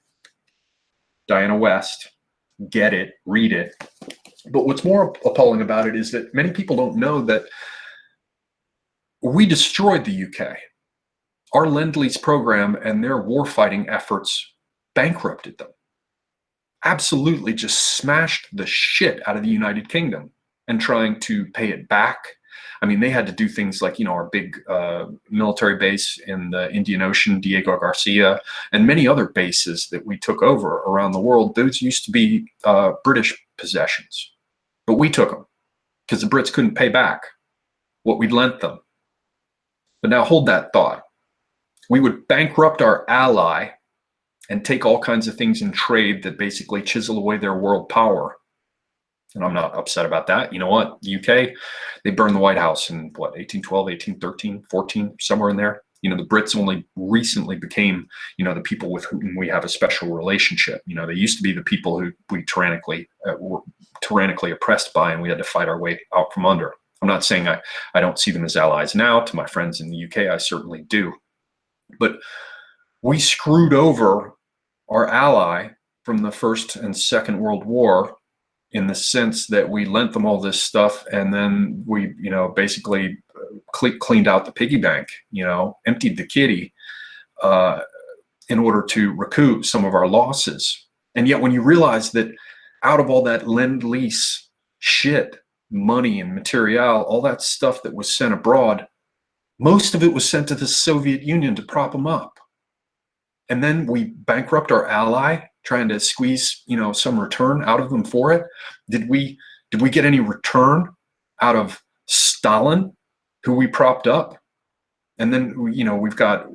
Diana West, get it, read it. But what's more appalling about it is that many people don't know that we destroyed the UK. Our Lend-Lease program and their warfighting efforts bankrupted them. Absolutely just smashed the shit out of the United Kingdom and trying to pay it back. I mean, they had to do things like, you know, our big military base in the Indian Ocean, Diego Garcia, and many other bases that we took over around the world. Those used to be British possessions, but we took them because the Brits couldn't pay back what we'd lent them. But now hold that thought. We would bankrupt our ally and take all kinds of things in trade that basically chisel away their world power. And I'm not upset about that. You know what? The UK, they burned the White House in what, 1812, 1813, 14, somewhere in there. You know, the Brits only recently became, you know, the people with whom we have a special relationship. You know, they used to be the people who we were tyrannically oppressed by, and we had to fight our way out from under. I'm not saying I don't see them as allies now. To my friends in the UK, I certainly do. But we screwed over our ally from the First and Second World War in the sense that we lent them all this stuff, and then we, you know, basically cleaned out the piggy bank, you know, emptied the kitty in order to recoup some of our losses. And yet when you realize that out of all that Lend-Lease shit, money and material, all that stuff that was sent abroad, most of it was sent to the Soviet Union to prop them up. And then we bankrupt our ally, trying to squeeze, you know, some return out of them for it. Did we get any return out of Stalin, who we propped up. And then, we've got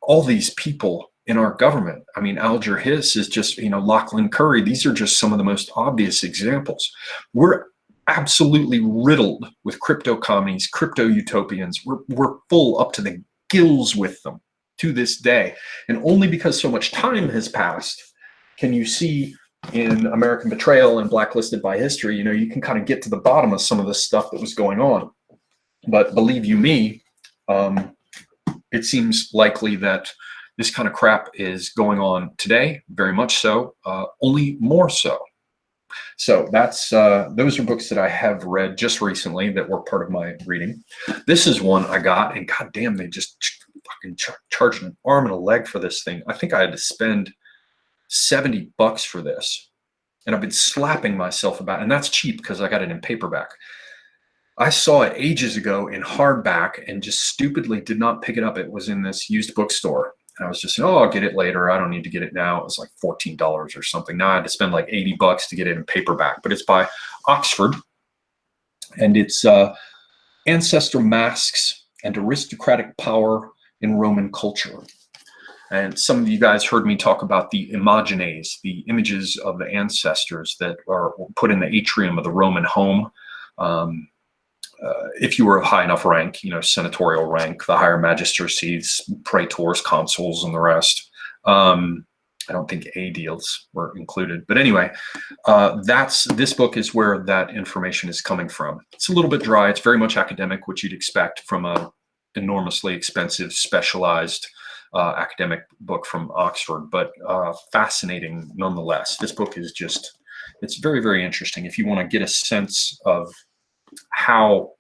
all these people in our government. I mean, Alger Hiss is just, Lachlan Curry. These are just some of the most obvious examples. We're absolutely riddled with crypto commies, crypto utopians. We're full up to the gills with them to this day. And only because so much time has passed can you see in American Betrayal and Blacklisted by History, you can kind of get to the bottom of some of the stuff that was going on. But believe you me, it seems likely that this kind of crap is going on today, very much so, only more so. So that's those are books that I have read just recently that were part of my reading. This is one I got, and goddamn, they just fucking charged an arm and a leg for this thing. I think I had to spend $70 for this, and I've been slapping myself about it. And that's cheap because I got it in paperback. I saw it ages ago in hardback and just stupidly did not pick it up. It was in this used bookstore. And I was just saying, oh, I'll get it later. I don't need to get it now. It was like $14 or something. Now I had to spend like $80 to get it in paperback. But it's by Oxford, and it's Ancestor Masks and Aristocratic Power in Roman Culture. And some of you guys heard me talk about the imagines, the images of the ancestors that are put in the atrium of the Roman home. If you were of high enough rank, senatorial rank, the higher magistracies, praetors, consuls, and the rest. I don't think aediles were included. But anyway, this book is where that information is coming from. It's a little bit dry. It's very much academic, which you'd expect from a enormously expensive, specialized academic book from Oxford, but fascinating nonetheless. This book is it's very, very interesting. If you want to get a sense of how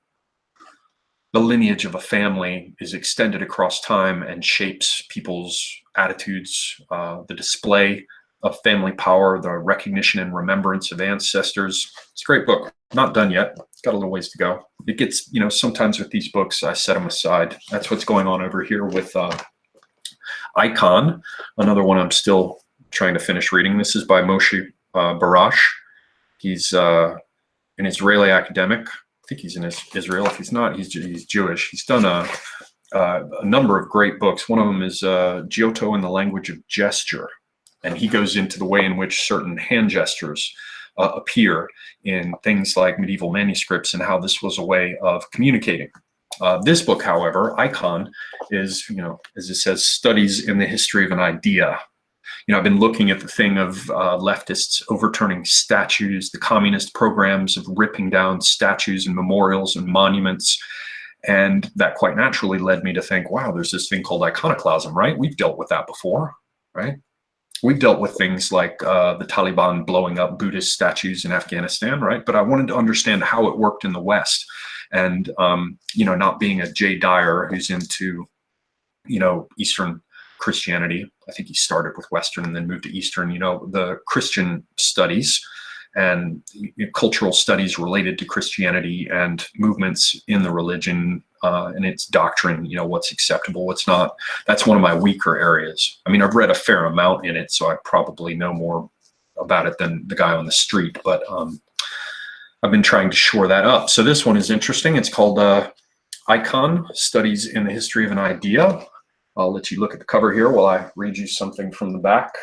the lineage of a family is extended across time and shapes people's attitudes, the display of family power, the recognition and remembrance of ancestors. It's a great book. Not done yet. It's got a little ways to go. It gets, sometimes with these books, I set them aside. That's what's going on over here with Icon, another one I'm still trying to finish reading. This is by Moshe Barash. He's an Israeli academic. I think he's in Israel. If he's not, he's Jewish. He's done a number of great books. One of them is Giotto in the Language of Gesture, and he goes into the way in which certain hand gestures appear in things like medieval manuscripts and how this was a way of communicating. This book, however, Icon, is, as it says, studies in the history of an idea. I've been looking at the thing of leftists overturning statues, the communist programs of ripping down statues and memorials and monuments. And that quite naturally led me to think, wow, there's this thing called iconoclasm, right? We've dealt with that before, right? We've dealt with things like the Taliban blowing up Buddhist statues in Afghanistan, right? But I wanted to understand how it worked in the West. And, not being a Jay Dyer who's into, Eastern Christianity. I think he started with Western and then moved to Eastern, the Christian studies and cultural studies related to Christianity and movements in the religion and its doctrine, what's acceptable, what's not. That's one of my weaker areas. I mean, I've read a fair amount in it, so I probably know more about it than the guy on the street, but I've been trying to shore that up. So this one is interesting. It's called Icon, Studies in the History of an Idea. I'll let you look at the cover here while I read you something from the back.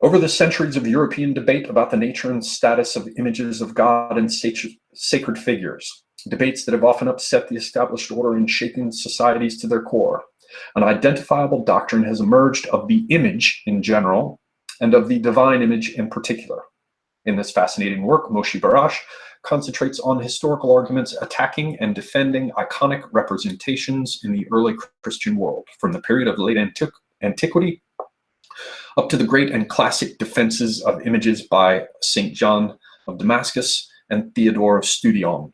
Over the centuries of European debate about the nature and status of images of God and sacred figures, debates that have often upset the established order and shaken societies to their core, an identifiable doctrine has emerged of the image in general and of the divine image in particular. In this fascinating work, Moshe Barash concentrates on historical arguments attacking and defending iconic representations in the early Christian world, from the period of late antiquity up to the great and classic defenses of images by St. John of Damascus and Theodore of Studion.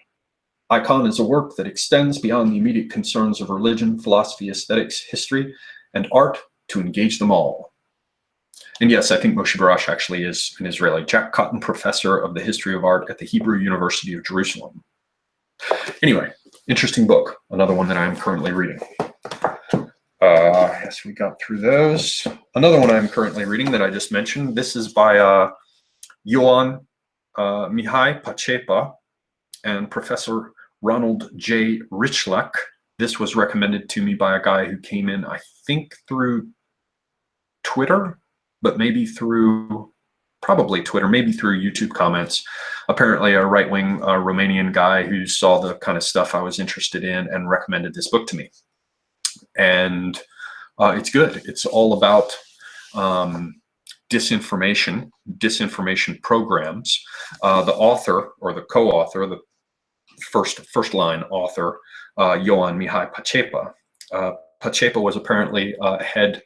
Icon is a work that extends beyond the immediate concerns of religion, philosophy, aesthetics, history, and art to engage them all. And yes, I think Moshe Barash actually is an Israeli. Jack Cotton, professor of the history of art at the Hebrew University of Jerusalem. Anyway, interesting book. Another one that I'm currently reading. Yes, we got through those. Another one I'm currently reading that I just mentioned. This is by Ioan Mihai Pacepa. and Professor Ronald J. Richluck. This was recommended to me by a guy who came in, I think, through Twitter, but probably Twitter, maybe through YouTube comments. Apparently a right-wing Romanian guy who saw the kind of stuff I was interested in and recommended this book to me. And it's good. It's all about disinformation programs. The author, or the co-author, the first line author, Ioan Mihai Pacepa. Pacepa was apparently head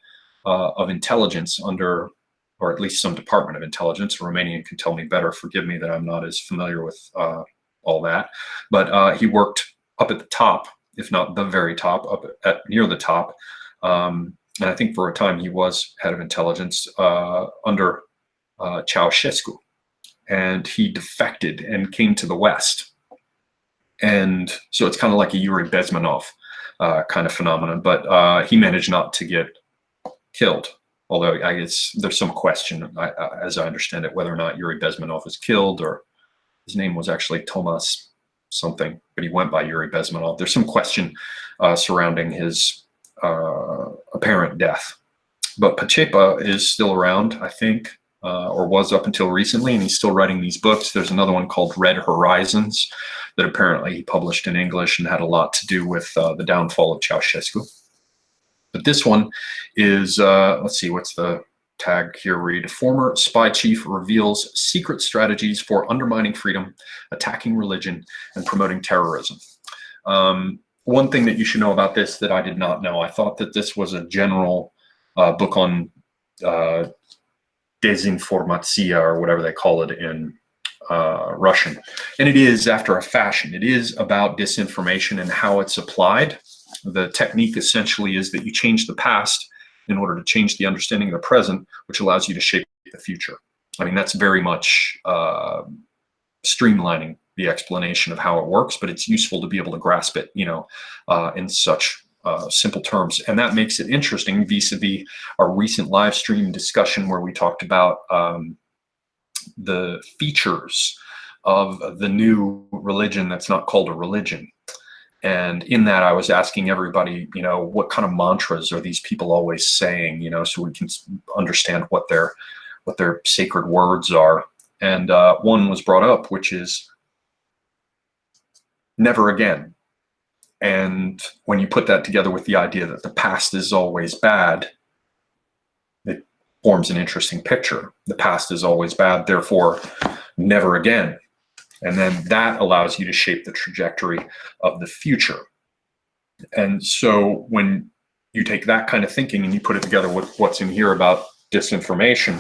of intelligence under, or at least some department of intelligence. A Romanian can tell me better. Forgive me that I'm not as familiar with all that. But he worked up at the top, if not the very top, up at near the top. And I think for a time he was head of intelligence under Ceausescu. And he defected and came to the West. And so it's kind of like a Yuri Bezmenov kind of phenomenon. But he managed not to get killed. Although I guess there's some question, as I understand it, whether or not Yuri Bezmenov was killed, or his name was actually Tomas something, but he went by Yuri Bezmenov. There's some question surrounding his apparent death. But Pacepa is still around, I think, or was up until recently, and he's still writing these books. There's another one called Red Horizons that apparently he published in English and had a lot to do with the downfall of Ceausescu. But this one is, let's see, what's the tag here read? Former spy chief reveals secret strategies for undermining freedom, attacking religion, and promoting terrorism. One thing that you should know about this that I did not know, I thought that this was a general book on dezinformatia, or whatever they call it in Russian. And it is, after a fashion. It is about disinformation and how it's applied. The technique essentially is that you change the past in order to change the understanding of the present, which allows you to shape the future. I mean, that's very much streamlining the explanation of how it works, but it's useful to be able to grasp it, you know, in such simple terms. And that makes it interesting vis-a-vis our recent live stream discussion where we talked about the features of the new religion that's not called a religion. And in that, I was asking everybody, you know, what kind of mantras are these people always saying, you know, so we can understand what their sacred words are. And one was brought up, which is never again. And when you put that together with the idea that the past is always bad, it forms an interesting picture. The past is always bad, therefore never again. And then that allows you to shape the trajectory of the future. And so when you take that kind of thinking and you put it together with what's in here about disinformation,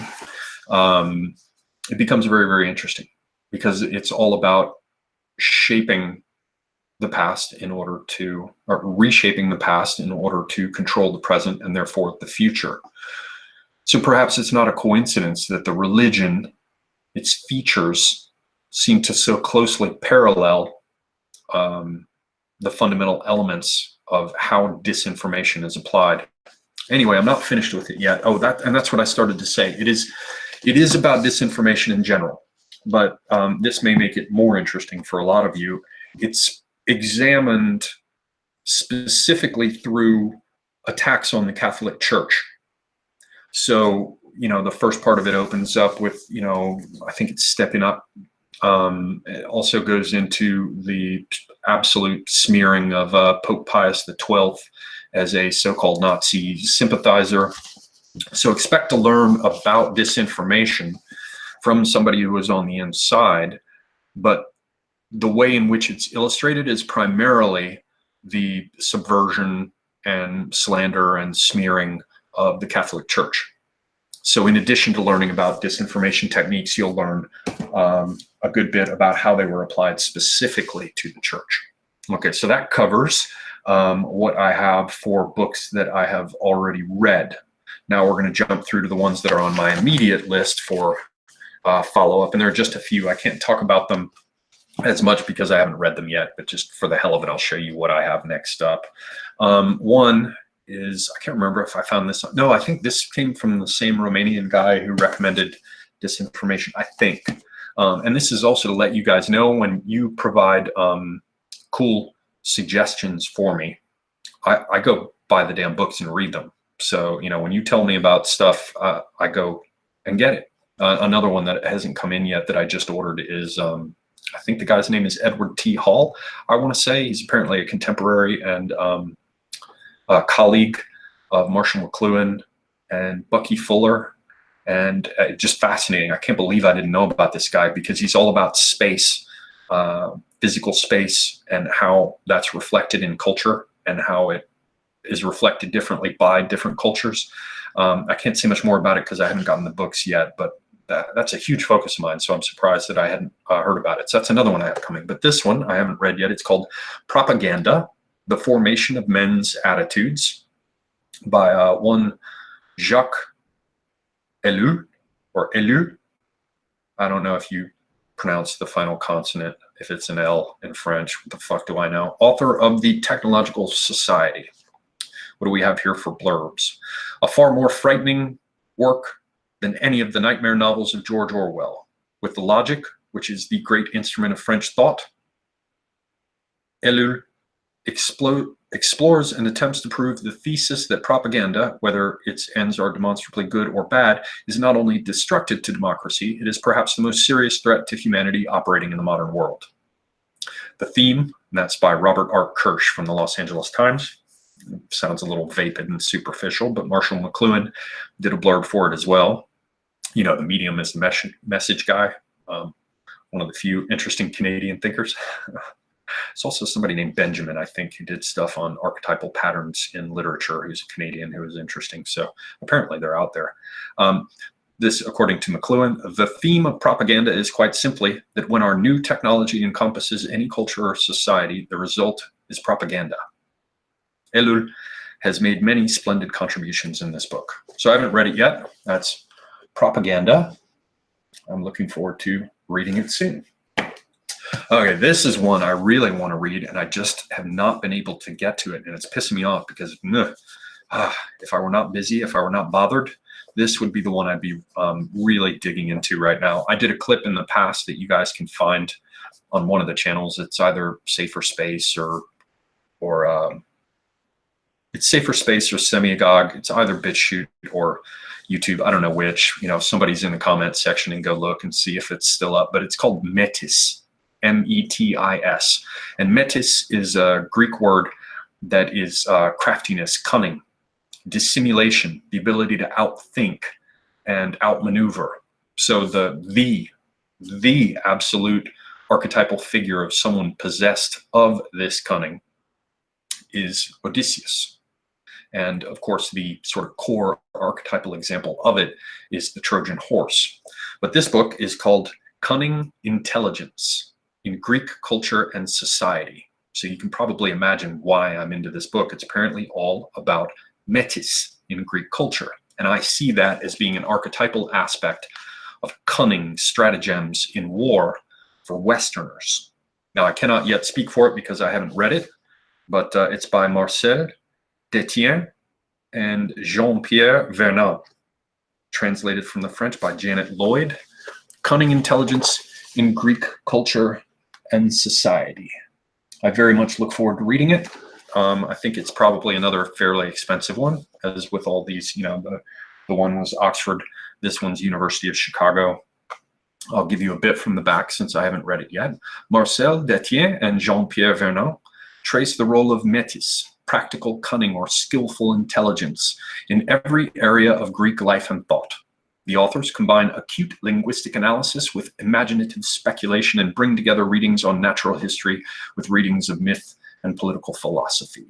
it becomes very, very interesting, because it's all about shaping the past in order to, or reshaping the past in order to control the present and therefore the future. So perhaps it's not a coincidence that the religion, its features, seem to so closely parallel the fundamental elements of how disinformation is applied. Anyway, I'm not finished with it yet. Oh, that's what I started to say. It is about disinformation in general, but this may make it more interesting for a lot of you. It's examined specifically through attacks on the Catholic Church. So, you know, the first part of it opens up with, you know, I think it's stepping up. It also goes into the absolute smearing of Pope Pius XII as a so-called Nazi sympathizer. So expect to learn about disinformation from somebody who is on the inside, but the way in which it's illustrated is primarily the subversion and slander and smearing of the Catholic Church. So in addition to learning about disinformation techniques, you'll learn a good bit about how they were applied specifically to the church. Okay, so that covers what I have for books that I have already read. Now we're going to jump through to the ones that are on my immediate list for follow-up, and there are just a few. I can't talk about them as much because I haven't read them yet, but just for the hell of it, I'll show you what I have next up. One is, I can't remember if I found this. No, I think this came from the same Romanian guy who recommended disinformation, I think. And this is also to let you guys know when you provide cool suggestions for me, I go buy the damn books and read them. So, when you tell me about stuff, I go and get it. Another one that hasn't come in yet that I just ordered is, I think the guy's name is Edward T. Hall, I want to say. He's apparently a contemporary and a colleague of Marshall McLuhan and Bucky Fuller. And just fascinating. I can't believe I didn't know about this guy, because he's all about space, physical space, and how that's reflected in culture and how it is reflected differently by different cultures. I can't say much more about it because I haven't gotten the books yet, but that's a huge focus of mine. So I'm surprised that I hadn't heard about it. So that's another one I have coming. But this one I haven't read yet. It's called Propaganda: The Formation of Men's Attitudes by one Jacques Ellul, or Ellul. I don't know if you pronounce the final consonant, if it's an L in French. What the fuck do I know? Author of The Technological Society. What do we have here for blurbs? A far more frightening work than any of the nightmare novels of George Orwell. With the logic, which is the great instrument of French thought, Ellul explores and attempts to prove the thesis that propaganda, whether its ends are demonstrably good or bad, is not only destructive to democracy, it is perhaps the most serious threat to humanity operating in the modern world. The theme, and that's by Robert R. Kirsch from the Los Angeles Times. Sounds a little vapid and superficial, but Marshall McLuhan did a blurb for it as well. The medium is the message guy, one of the few interesting Canadian thinkers. There's also somebody named Benjamin, I think, who did stuff on archetypal patterns in literature. He's a Canadian who was interesting. So apparently they're out there. This, according to McLuhan, the theme of propaganda is quite simply that when our new technology encompasses any culture or society, the result is propaganda. Ellul has made many splendid contributions in this book. So I haven't read it yet. That's Propaganda. I'm looking forward to reading it soon. Okay, this is one I really want to read, and I just have not been able to get to it, and it's pissing me off because if I were not busy, if I were not bothered, this would be the one I'd be really digging into right now. I did a clip in the past that you guys can find on one of the channels. It's either Safer Space or it's Safer Space or Semiagog. It's either BitChute or YouTube. I don't know which. Somebody's in the comments section and go look and see if it's still up. But it's called Metis, M-E-T-I-S. And Metis is a Greek word that is craftiness, cunning, dissimulation, the ability to outthink and outmaneuver. So the absolute archetypal figure of someone possessed of this cunning is Odysseus. And of course, the sort of core archetypal example of it is the Trojan horse. But this book is called Cunning Intelligence in Greek Culture and Society. So you can probably imagine why I'm into this book. It's apparently all about metis in Greek culture. And I see that as being an archetypal aspect of cunning stratagems in war for Westerners. Now, I cannot yet speak for it because I haven't read it, but it's by Marcel Détienne and Jean-Pierre Vernant, translated from the French by Janet Lloyd. Cunning Intelligence in Greek Culture and Society. I very much look forward to reading it. I think it's probably another fairly expensive one, as with all these, the one was Oxford, this one's University of Chicago. I'll give you a bit from the back since I haven't read it yet. Marcel Détienne and Jean-Pierre Vernant trace the role of metis, practical cunning or skillful intelligence, in every area of Greek life and thought. The authors combine acute linguistic analysis with imaginative speculation and bring together readings on natural history with readings of myth and political philosophy.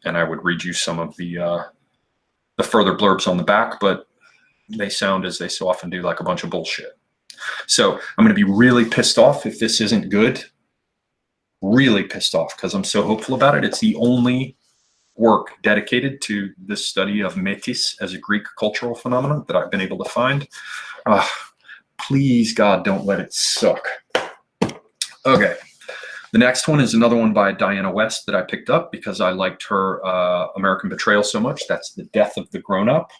And I would read you some of the further blurbs on the back, but they sound, as they so often do, like a bunch of bullshit. So I'm going to be really pissed off if this isn't good. Really pissed off because I'm so hopeful about it. It's the only work dedicated to this study of metis as a Greek cultural phenomenon that I've been able to find. Please, God, don't let it suck. Okay. The next one is another one by Diana West that I picked up because I liked her American Betrayal so much. That's The Death of the Grown-Up.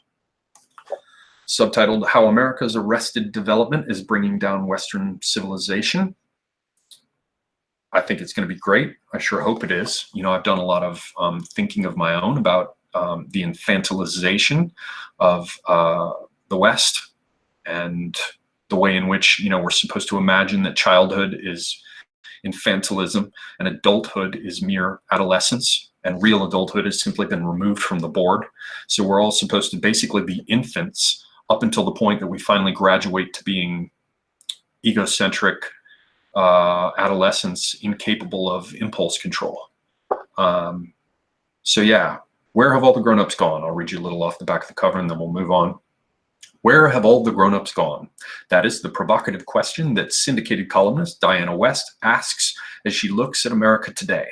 subtitled How America's Arrested Development is Bringing Down Western Civilization. I think it's going to be great. I sure hope it is. You know, I've done a lot of thinking of my own about the infantilization of the West, and the way in which, you know, we're supposed to imagine that childhood is infantilism and adulthood is mere adolescence, and real adulthood has simply been removed from the board. So we're all supposed to basically be infants up until the point that we finally graduate to being egocentric adolescents incapable of impulse control. So yeah, where have all the grown-ups gone? I'll read you a little off the back of the cover and then we'll move on. Where have all the grown-ups gone? That is the provocative question that syndicated columnist Diana West asks as she looks at America today.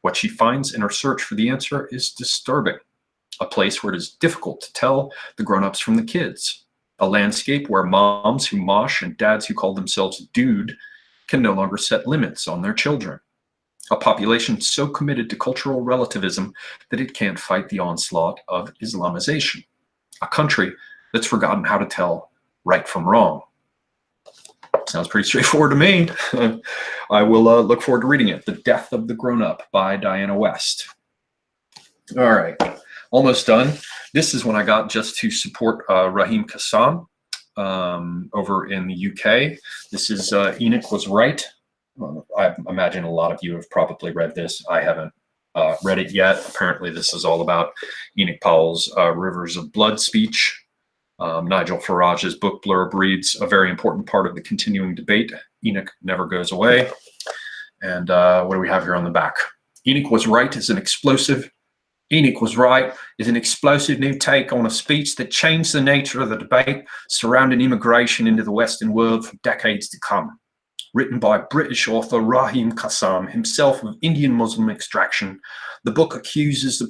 What she finds in her search for the answer is disturbing. A place where it is difficult to tell the grown-ups from the kids. A landscape where moms who mosh and dads who call themselves dude can no longer set limits on their children. A population so committed to cultural relativism that it can't fight the onslaught of Islamization. A country that's forgotten how to tell right from wrong. Sounds pretty straightforward to me. I will look forward to reading it. The Death of the Grown-Up by Diana West. All right, almost done. This is one I got just to support Raheem Kassam over in the UK. This is Enoch Was Right. I imagine a lot of you have probably read this. I haven't read it yet. Apparently this is all about Enoch Powell's Rivers of Blood speech. Nigel Farage's book blurb reads, a very important part of the continuing debate. Enoch never goes away. And what do we have here on the back? Enoch Was Right is an explosive. Enoch Was Right is an explosive new take on a speech that changed the nature of the debate surrounding immigration into the Western world for decades to come. Written by British author Raheem Kassam, himself of Indian Muslim extraction, the book accuses the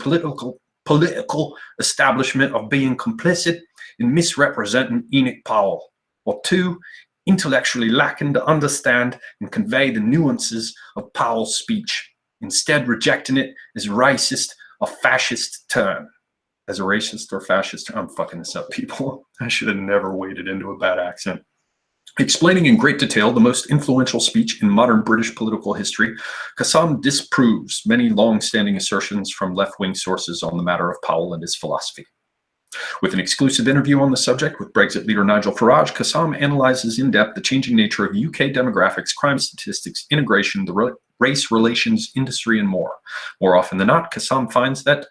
political establishment of being complicit in misrepresenting Enoch Powell, or two, intellectually lacking to understand and convey the nuances of Powell's speech, instead rejecting it as racist or fascist term. As a racist or fascist term, I'm fucking this up, people. I should have never waded into a bad accent. Explaining in great detail the most influential speech in modern British political history, Kassam disproves many long-standing assertions from left-wing sources on the matter of Powell and his philosophy. With an exclusive interview on the subject with Brexit leader Nigel Farage, Kassam analyzes in depth the changing nature of UK demographics, crime statistics, immigration, the race relations industry, and more. More often than not, Kassam finds that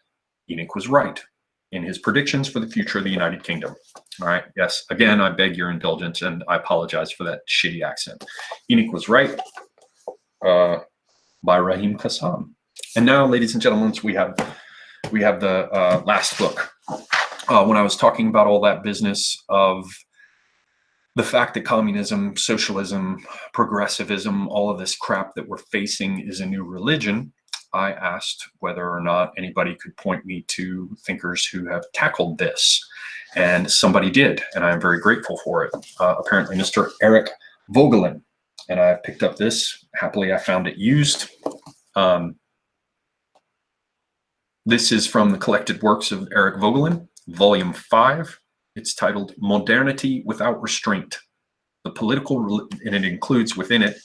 Enoch was right in his predictions for the future of the United Kingdom. All right, yes, again, I beg your indulgence and I apologize for that shitty accent. Enoch Was Right by Raheem Kassam. And now, ladies and gentlemen, we have the last book. When I was talking about all that business of the fact that communism, socialism, progressivism, all of this crap that we're facing is a new religion, I asked whether or not anybody could point me to thinkers who have tackled this. And somebody did, and I'm very grateful for it. Apparently, Mr. Eric Vogelin. And I picked up this. Happily, I found it used. This is from the collected works of Eric Vogelin, Volume 5. It's titled Modernity Without Restraint. The political, and it includes within it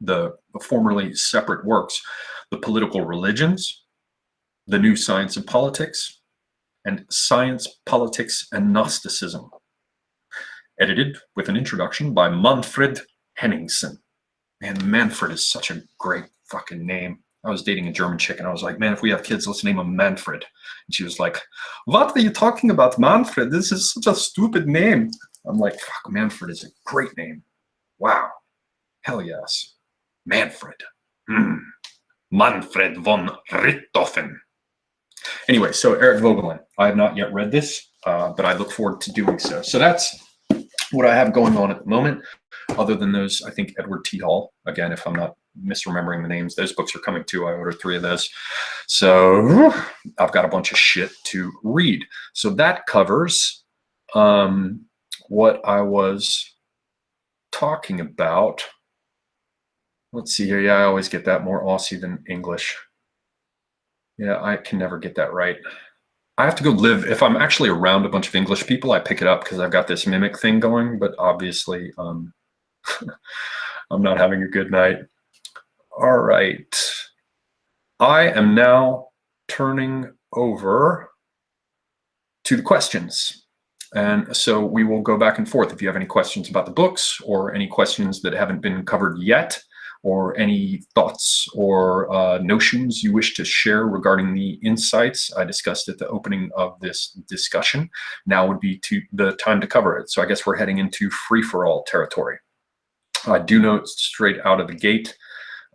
the formerly separate works, The Political Religions, The New Science of Politics, and Science, Politics, and Gnosticism. Edited with an introduction by Manfred Henningsen. Man, Manfred is such a great fucking name. I was dating a German chick and I was like, man, if we have kids, let's name him Manfred. And she was like, what are you talking about, Manfred? This is such a stupid name. I'm like, fuck, Manfred is a great name. Wow. Hell yes. Manfred. Manfred von Richthofen. Anyway, so Eric Vogelin. I have not yet read this, but I look forward to doing so. So that's what I have going on at the moment. Other than those, I think Edward T. Hall, again, if I'm not misremembering the names, those books are coming too. I ordered 3 of those. So I've got a bunch of shit to read. So that covers what I was talking about. Let's see here. Yeah, I always get that more Aussie than English. Yeah, I can never get that right. I have to go live. If I'm actually around a bunch of English people, I pick it up because I've got this mimic thing going. But obviously, I'm not having a good night. All right. I am now turning over to the questions. And so we will go back and forth. If you have any questions about the books or any questions that haven't been covered yet, or any thoughts or notions you wish to share regarding the insights I discussed at the opening of this discussion, now would be the time to cover it. So I guess we're heading into free-for-all territory. I do note straight out of the gate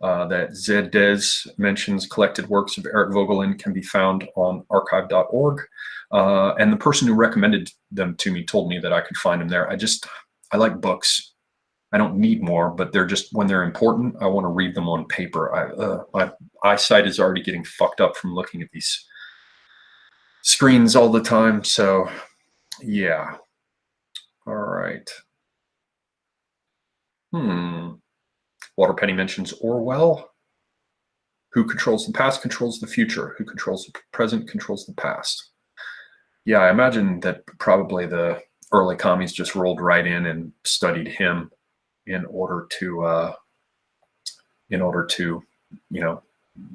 that Zed Des mentions collected works of Eric Vogelin can be found on archive.org. And the person who recommended them to me told me that I could find them there. I like books. I don't need more, but they're just, when they're important, I want to read them on paper. My eyesight is already getting fucked up from looking at these screens all the time. So yeah. All right. Waterpenny mentions Orwell. Who controls the past controls the future. Who controls the present controls the past. Yeah, I imagine that probably the early commies just rolled right in and studied him in order to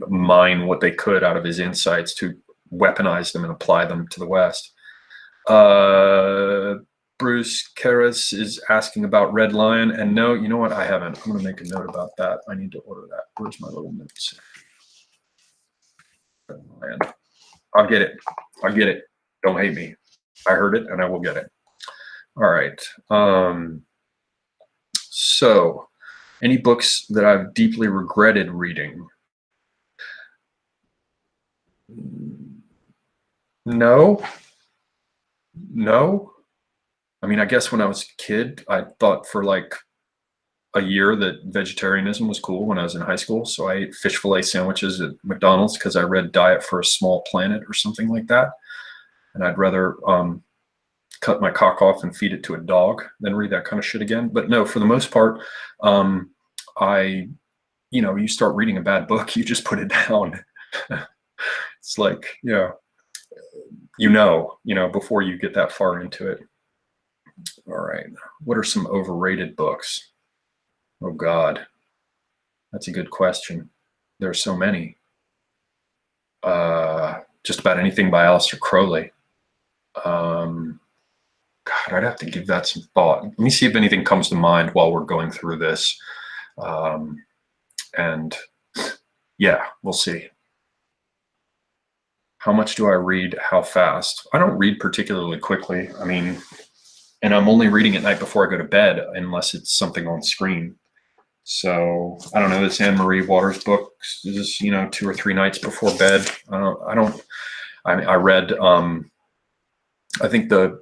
mine what they could out of his insights to weaponize them and apply them to the West. Bruce Karras is asking about Red Lion, and no, you know what? I haven't. I'm going to make a note about that. I need to order that. Where's my little notes? Red Lion. I'll get it. I'll get it. Don't hate me. I heard it, and I will get it. All right. So, any books that I've deeply regretted reading? No. I mean, I guess when I was a kid, I thought for like a year that vegetarianism was cool when I was in high school. So I ate fish fillet sandwiches at McDonald's because I read Diet for a Small Planet or something like that. And I'd rather cut my cock off and feed it to a dog than read that kind of shit again. But no, for the most part, you start reading a bad book, you just put it down. It's like, before you get that far into it. All right. What are some overrated books? Oh, God. That's a good question. There are so many. Just about anything by Aleister Crowley. God, I'd have to give that some thought. Let me see if anything comes to mind while we're going through this. And yeah, we'll see. How much do I read? How fast? I don't read particularly quickly. I mean, and I'm only reading at night before I go to bed, unless it's something on screen. So I don't know. This Anne Marie Waters book is 2 or 3 nights before bed. I read. I think the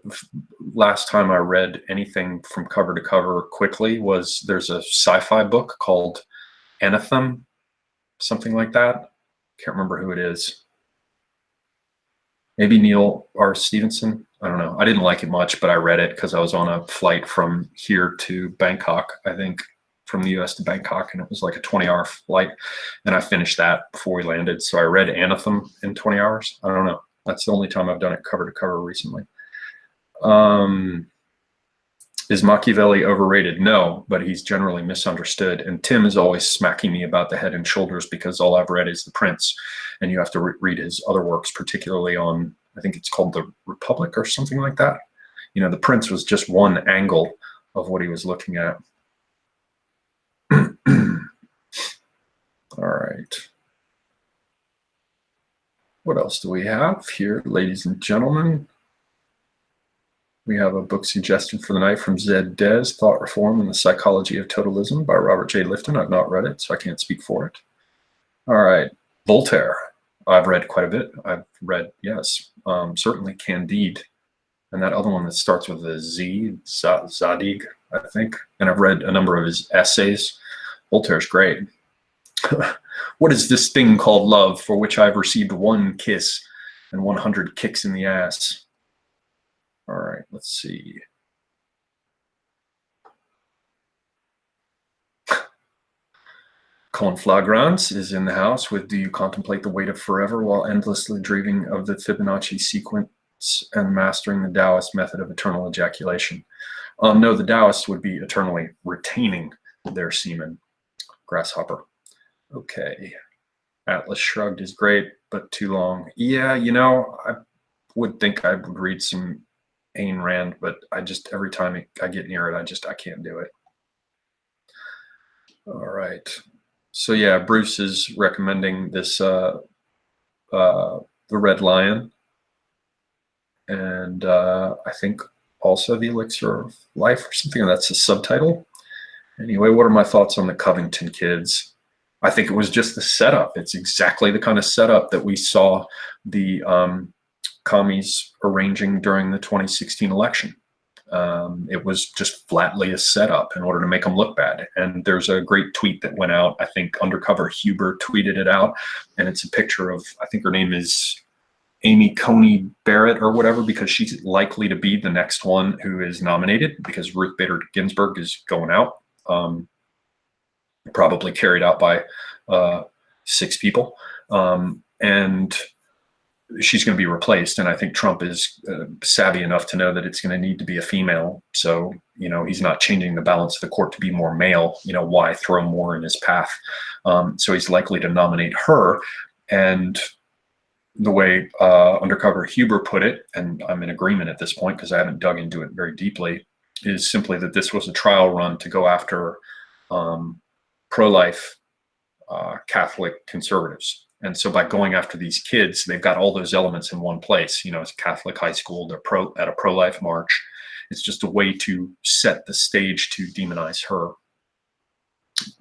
last time I read anything from cover to cover quickly was there's a sci-fi book called Anathem, something like that. Can't remember who it is. Maybe Neil R. Stevenson. I don't know. I didn't like it much, but I read it because I was on a flight from here to Bangkok, I think, from the US to Bangkok, and it was like a 20-hour flight, and I finished that before we landed. So I read Anathem in 20 hours. I don't know. That's the only time I've done it cover to cover recently. Is Machiavelli overrated? No, but he's generally misunderstood. And Tim is always smacking me about the Head and Shoulders because all I've read is The Prince, and you have to read his other works, particularly on, I think it's called The Republic or something like that. The Prince was just one angle of what he was looking at. All right. What else do we have here, ladies and gentlemen? We have a book suggestion for the night from Zed Des, Thought Reform and the Psychology of Totalism by Robert J. Lifton. I've not read it, so I can't speak for it. All right. Voltaire. I've read quite a bit. I've read, yes, certainly Candide. And that other one that starts with a Z, Zadig, I think. And I've read a number of his essays. Voltaire's great. What is this thing called love for which I've received 1 kiss and 100 kicks in the ass? All right, let's see. Conflagrants is in the house with "Do you contemplate the weight of forever while endlessly dreaming of the Fibonacci sequence and mastering the Taoist method of eternal ejaculation?" No, the Taoists would be eternally retaining their semen. Grasshopper. Okay. Atlas Shrugged is great, but too long. Yeah, I would think I would read some Ayn Rand, but every time I get near it, I can't do it. All right. So yeah, Bruce is recommending this, The Red Lion, and I think also The Elixir of Life or something. That's the subtitle. Anyway, what are my thoughts on the Covington kids? I think it was just the setup. It's exactly the kind of setup that we saw the commies arranging during the 2016 election. It was just flatly a setup in order to make them look bad. And there's a great tweet that went out. I think Undercover Huber tweeted it out, and it's a picture of, I think her name is Amy Coney Barrett or whatever, because she's likely to be the next one who is nominated because Ruth Bader Ginsburg is going out, probably carried out by 6 people. And she's going to be replaced. And I think Trump is savvy enough to know that it's going to need to be a female. So, he's not changing the balance of the court to be more male. Why throw more in his path? So he's likely to nominate her. And the way Undercover Huber put it, and I'm in agreement at this point because I haven't dug into it very deeply, is simply that this was a trial run to go after pro-life Catholic conservatives. And so by going after these kids, they've got all those elements in one place. It's Catholic high school, they're at a pro-life march. It's just a way to set the stage to demonize her.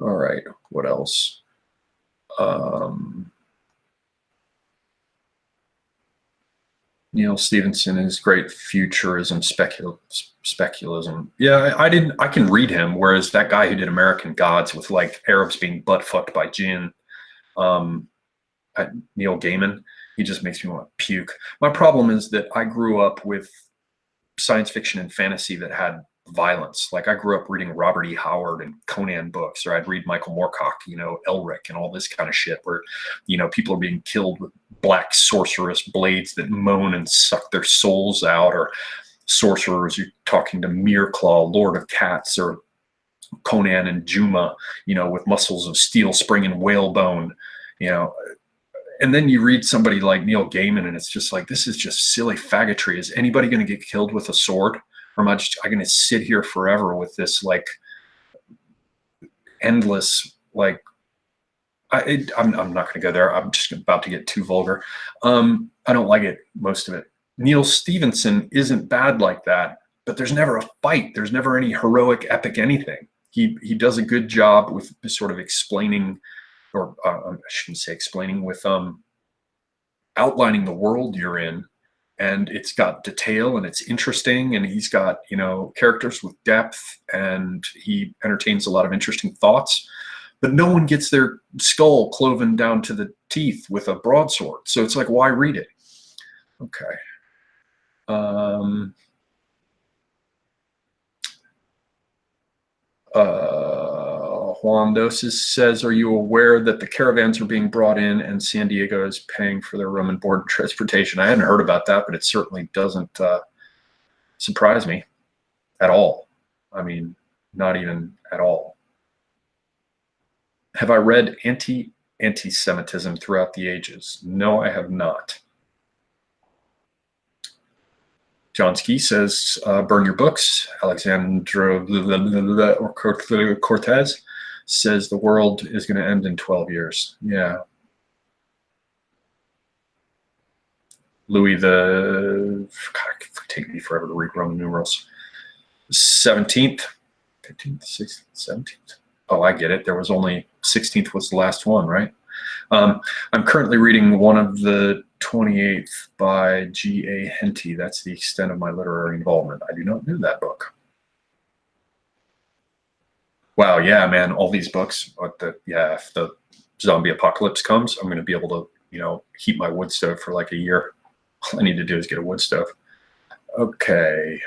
All right, what else? Neil Stevenson is great futurism, speculism. Yeah, I can read him, whereas that guy who did American Gods with like Arabs being butt fucked by jinn, Neil Gaiman, he just makes me want to puke. My problem is that I grew up with science fiction and fantasy that had violence. Like I grew up reading Robert E. Howard and Conan books, or I'd read Michael Moorcock, Elric and all this kind of shit where, people are being killed with black sorceress blades that moan and suck their souls out, or sorcerers, you're talking to Mirclaw, Lord of Cats, or Conan and Juma, with muscles of steel, spring, and whalebone, and then you read somebody like Neil Gaiman, and it's just like, this is just silly faggotry. Is anybody going to get killed with a sword? Or am I going to sit here forever with this like endless, like, I'm not going to go there. I'm just about to get too vulgar. I don't like it, most of it. Neil Stevenson isn't bad like that, but there's never a fight. There's never any heroic, epic anything. He does a good job with sort of explaining, or I shouldn't say explaining, with outlining the world you're in, and it's got detail and it's interesting, and he's got characters with depth, and he entertains a lot of interesting thoughts, but no one gets their skull cloven down to the teeth with a broadsword. So it's like, why read it? Okay. Juan Dosis says, are you aware that the caravans are being brought in and San Diego is paying for their room and board and transportation? I hadn't heard about that, but it certainly doesn't surprise me at all. I mean, not even at all. Have I read anti-Semitism throughout the ages? No, I have not. John Ski says, burn your books. Alexandra Cortez says the world is going to end in 12 years. Yeah. Louis the, God, it could take me forever to read Roman numerals. 17th, 15th, 16th, 17th. Oh, I get it. There was only 16th was the last one, right? I'm currently reading one of the 28th by G.A. Henty. That's the extent of my literary involvement. I do not know that book. Wow, yeah, man, all these books. If the zombie apocalypse comes, I'm going to be able to, heat my wood stove for like a year. All I need to do is get a wood stove. Okay.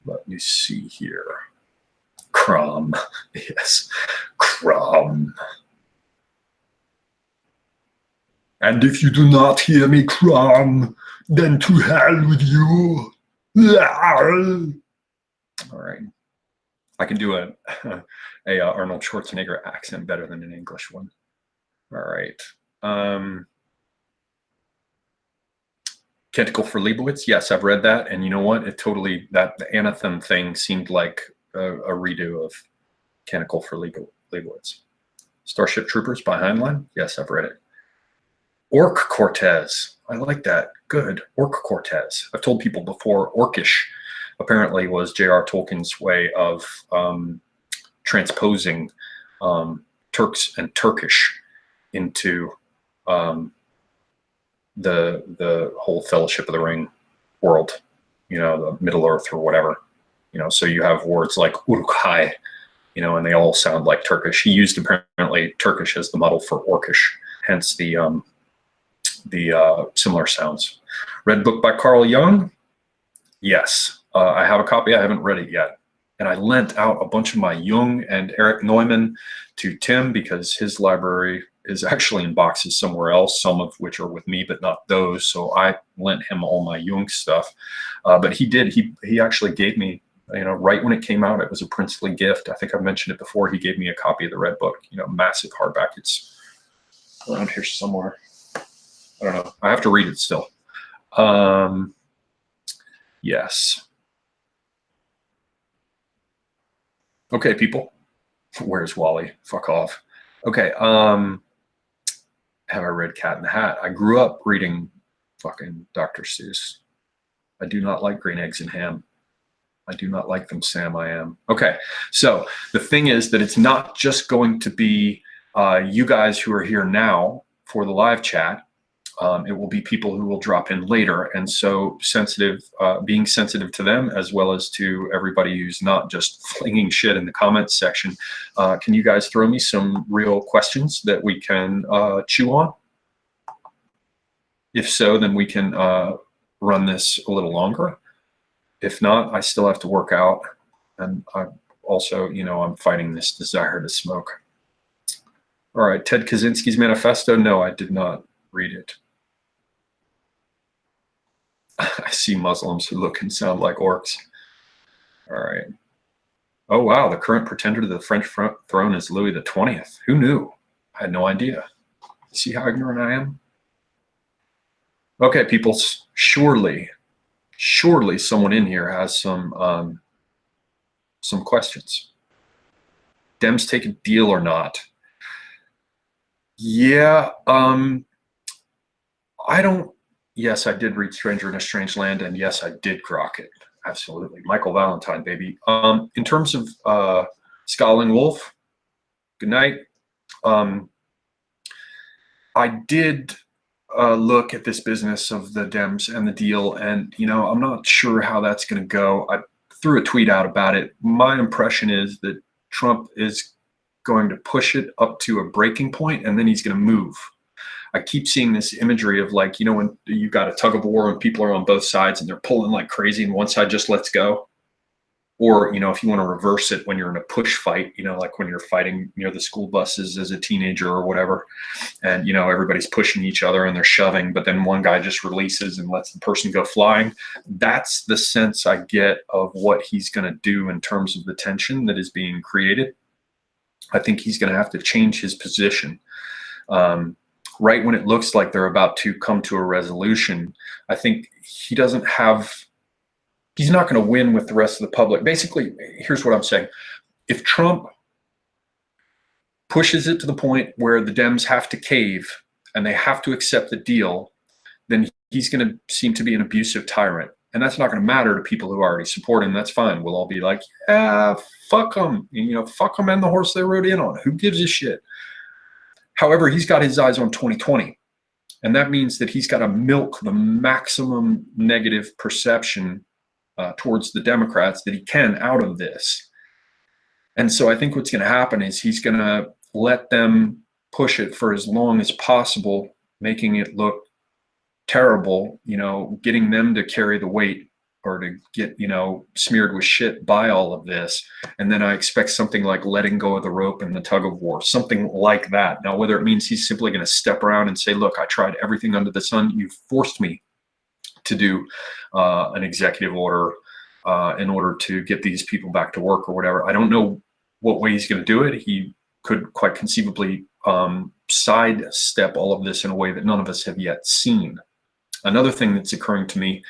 Let me see here. Crom. Yes. Crom. And if you do not hear me, Crom, then to hell with you. All right. I can do a Arnold Schwarzenegger accent better than an English one. All right. Canticle for Leibowitz. Yes, I've read that. And you know what? It totally, the anthem thing seemed like a redo of Canticle for Leibowitz. Starship Troopers by Heinlein. Yes, I've read it. Orc Cortez. I like that. Good. Orc Cortez. I've told people before, Orcish apparently was J.R. Tolkien's way of transposing Turks and Turkish into the whole Fellowship of the Ring world, you know, the Middle Earth or whatever, you know. So you have words like Uruk-hai, you know, and they all sound like Turkish. He used apparently Turkish as the model for Orcish, hence the similar sounds. Read book by Carl Jung. Yes, I have a copy. I haven't read it yet. And I lent out a bunch of my Jung and Erich Neumann to Tim because his library is actually in boxes somewhere else, some of which are with me, but not those. So I lent him all my Jung stuff. But he actually gave me, you know, right when it came out, it was a princely gift. I think I've mentioned it before. He gave me a copy of the Red Book, you know, massive hardback. It's around here somewhere. I don't know. I have to read it still. Yes. Okay, people. Where's Wally? Fuck off. Okay. Have I read Cat in the Hat? I grew up reading fucking Dr. Seuss. I do not like green eggs and ham. I do not like them, Sam. I am. Okay. So the thing is that it's not just going to be you guys who are here now for the live chat. It will be people who will drop in later. And so being sensitive to them as well as to everybody who's not just flinging shit in the comments section. Can you guys throw me some real questions that we can chew on? If so, then we can run this a little longer. If not, I still have to work out. And I also, you know, I'm fighting this desire to smoke. All right, Ted Kaczynski's manifesto. No, I did not read it. I see Muslims who look and sound like orcs. All right. Oh, wow. The current pretender to the French throne is Louis the 20th. Who knew? I had no idea. See how ignorant I am? Okay, people. Surely someone in here has some questions. Dems take a deal or not? Yeah. I don't. Yes, I did read Stranger in a Strange Land, and yes, I did grok it. Absolutely. Michael Valentine, baby. In terms of Scowling Wolf, good night. I did look at this business of the Dems and the deal, and, you know, I'm not sure how that's going to go. I threw a tweet out about it. My impression is that Trump is going to push it up to a breaking point, and then he's going to move. I keep seeing this imagery of, like, you know, when you've got a tug of war and people are on both sides and they're pulling like crazy and one side just lets go. Or, you know, if you want to reverse it when you're in a push fight, you know, like when you're fighting near the school buses as a teenager or whatever, and, you know, everybody's pushing each other and they're shoving, but then one guy just releases and lets the person go flying. That's the sense I get of what he's going to do in terms of the tension that is being created. I think he's going to have to change his position. Right when it looks like they're about to come to a resolution, I think he's not going to win with the rest of the public. Basically, here's what I'm saying. If Trump pushes it to the point where the Dems have to cave and they have to accept the deal, then he's going to seem to be an abusive tyrant. And that's not going to matter to people who already support him. That's fine. We'll all be like, yeah, fuck them. You know, fuck them and the horse they rode in on. Who gives a shit? However, he's got his eyes on 2020, and that means that he's got to milk the maximum negative perception towards the Democrats that he can out of this. And so I think what's going to happen is he's going to let them push it for as long as possible, making it look terrible, you know, getting them to carry the weight or to get, smeared with shit by all of this. And then I expect something like letting go of the rope in the tug of war, something like that. Now, whether it means he's simply going to step around and say, look, I tried everything under the sun. You forced me to do an executive order in order to get these people back to work or whatever. I don't know what way he's going to do it. He could quite conceivably sidestep all of this in a way that none of us have yet seen. Another thing that's occurring to me,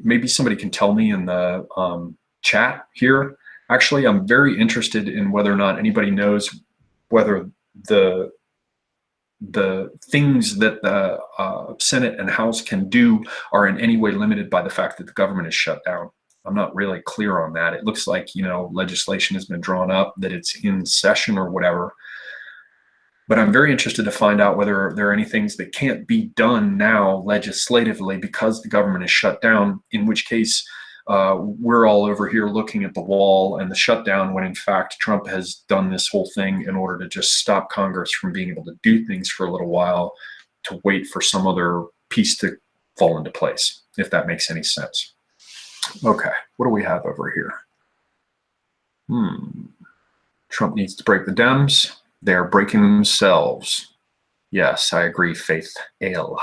maybe somebody can tell me in the chat here. Actually, I'm very interested in whether or not anybody knows whether the things that the Senate and House can do are in any way limited by the fact that the government is shut down. I'm not really clear on that. It looks like, legislation has been drawn up, that it's in session or whatever. But I'm very interested to find out whether there are any things that can't be done now legislatively because the government is shut down, in which case we're all over here looking at the wall and the shutdown when in fact Trump has done this whole thing in order to just stop Congress from being able to do things for a little while to wait for some other piece to fall into place, if that makes any sense. Okay, what do we have over here? Trump needs to break the Dems. They are breaking themselves. Yes, I agree, Faith Ale.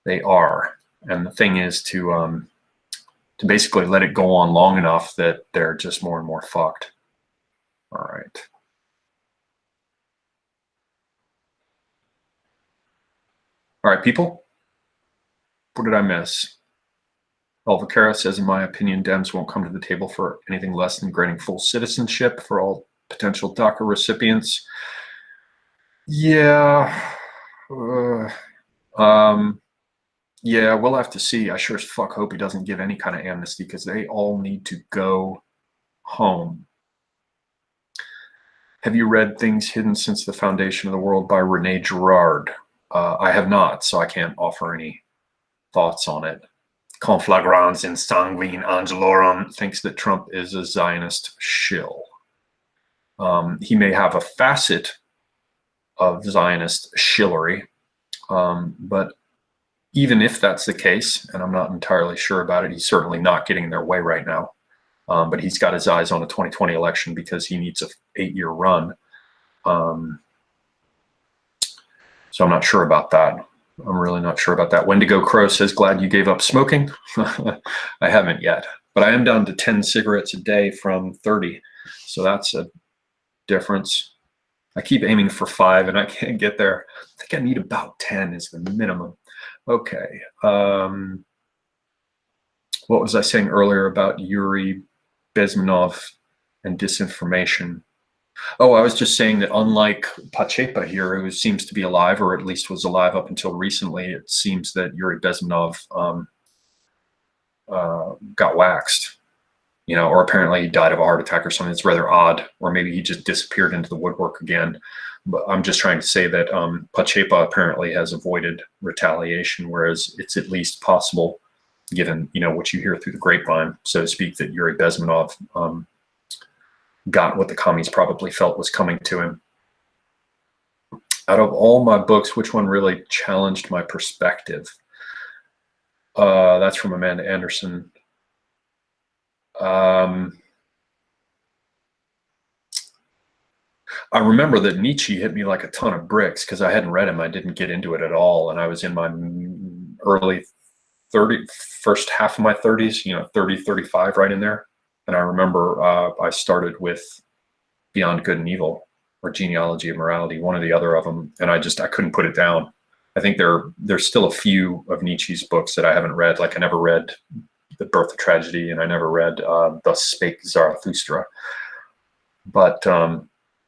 They are. And the thing is to basically let it go on long enough that they're just more and more fucked. All right. All right, people. What did I miss? Elvacera says, in my opinion, Dems won't come to the table for anything less than granting full citizenship for all potential DACA recipients. Yeah. Yeah, we'll have to see. I sure as fuck hope he doesn't give any kind of amnesty because they all need to go home. Have you read Things Hidden Since the Foundation of the World by Rene Girard? I have not, so I can't offer any thoughts on it. Conflagrans in Sanguine Angelorum thinks that Trump is a Zionist shill. He may have a facet of Zionist shillery, but even if that's the case, and I'm not entirely sure about it, he's certainly not getting in their way right now. But he's got his eyes on the 2020 election because he needs an 8-year run. So I'm not sure about that. I'm really not sure about that. Wendigo Crow says, glad you gave up smoking. I haven't yet, but I am down to 10 cigarettes a day from 30. So that's a difference. I keep aiming for 5 and I can't get there. I think I need about 10 is the minimum. Okay. What was I saying earlier about Yuri Bezmenov and disinformation? Oh, I was just saying that unlike Pachepa here, who seems to be alive, or at least was alive up until recently, it seems that Yuri Bezmenov got waxed, or apparently he died of a heart attack or something. It's rather odd, or maybe he just disappeared into the woodwork again. But I'm just trying to say that Pachepa apparently has avoided retaliation, whereas it's at least possible, given what you hear through the grapevine, so to speak, that Yuri Bezmenov got what the commies probably felt was coming to him. Out of all my books, which one really challenged my perspective? That's from Amanda Anderson. I remember that Nietzsche hit me like a ton of bricks because I hadn't read him. I didn't get into it at all. And I was in my first half of my 30s, 30, 35, right in there. And I remember I started with Beyond Good and Evil or Genealogy of Morality, one or the other of them. And I couldn't put it down. I think there's still a few of Nietzsche's books that I haven't read. Like I never read The Birth of Tragedy, and I never read Thus Spake Zarathustra. But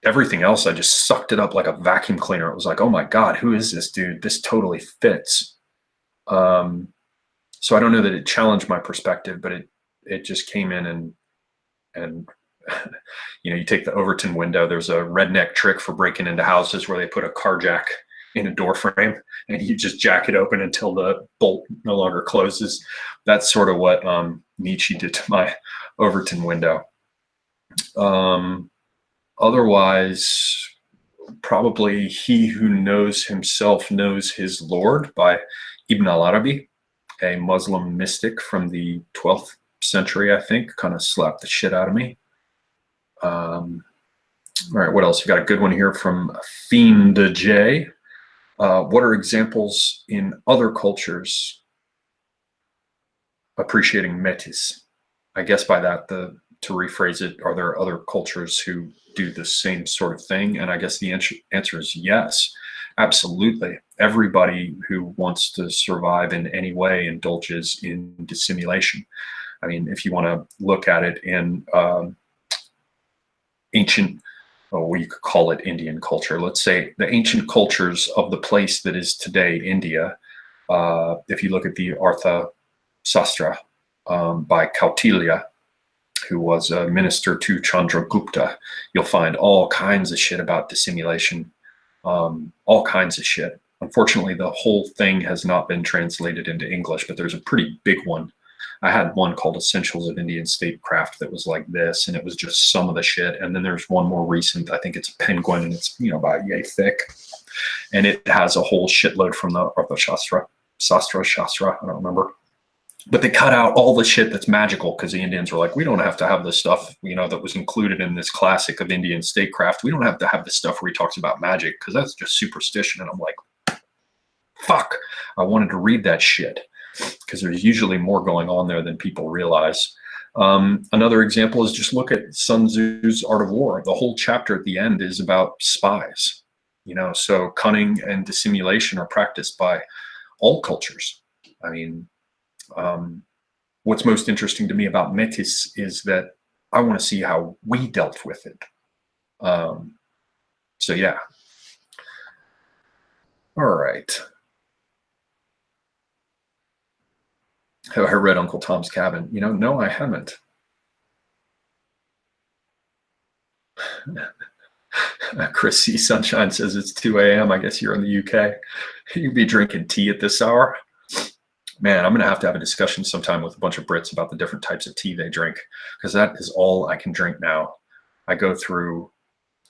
everything else, I just sucked it up like a vacuum cleaner. It was like, oh my God, who is this dude? This totally fits. So I don't know that it challenged my perspective, but it just came in and you take the Overton window. There's a redneck trick for breaking into houses where they put a car jack in a door frame and you just jack it open until the bolt no longer closes. That's sort of what Nietzsche did to my Overton window. Otherwise, probably He Who Knows Himself Knows His Lord by Ibn al-Arabi. a Muslim mystic from the 12th century, I think, kind of slapped the shit out of me. All right, what else? You got a good one here from Fiend J. What are examples in other cultures appreciating métis? I guess by that, to rephrase it, are there other cultures who do the same sort of thing? And I guess the answer is yes, absolutely. Everybody who wants to survive in any way indulges in dissimulation. I mean, if you want to look at it in ancient, or you could call it Indian culture, let's say the ancient cultures of the place that is today India, if you look at the Artha Sastra by Kautilya, who was a minister to Chandragupta, you'll find all kinds of shit about dissimulation, all kinds of shit. Unfortunately, the whole thing has not been translated into English, but there's a pretty big one. I had one called Essentials of Indian Statecraft that was like this, and it was just some of the shit. And then there's one more recent, I think it's a penguin, and it's, you know, about yay thick. And it has a whole shitload from the Arthashastra, Shastra, I don't remember. But they cut out all the shit that's magical because the Indians were like, we don't have to have this stuff, you know, that was included in this classic of Indian statecraft. We don't have to have this stuff where he talks about magic because that's just superstition. And I'm like, fuck, I wanted to read that shit because there's usually more going on there than people realize. Another example is just look at Sun Tzu's Art of War. The whole chapter at the end is about spies, you know, so cunning and dissimulation are practiced by all cultures. I mean, what's most interesting to me about métis is that I want to see how we dealt with it. So yeah. All right. Have I read Uncle Tom's Cabin? You know, no, I haven't. Chris C. Sunshine says it's 2 a.m. I guess you're in the UK. You'd be drinking tea at this hour. Man, I'm going to have a discussion sometime with a bunch of Brits about the different types of tea they drink, because that is all I can drink now. I go through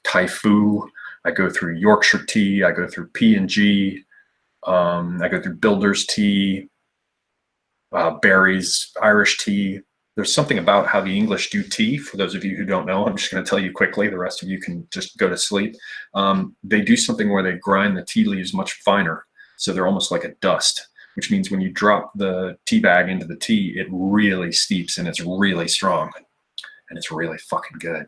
Thai Fu, I go through Yorkshire tea, I go through P&G, I go through Builder's tea, Barry's Irish tea. There's something about how the English do tea. For those of you who don't know, I'm just going to tell you quickly. The rest of you can just go to sleep. They do something where they grind the tea leaves much finer, so they're almost like a dust, which means when you drop the tea bag into the tea, it really steeps and it's really strong and it's really fucking good.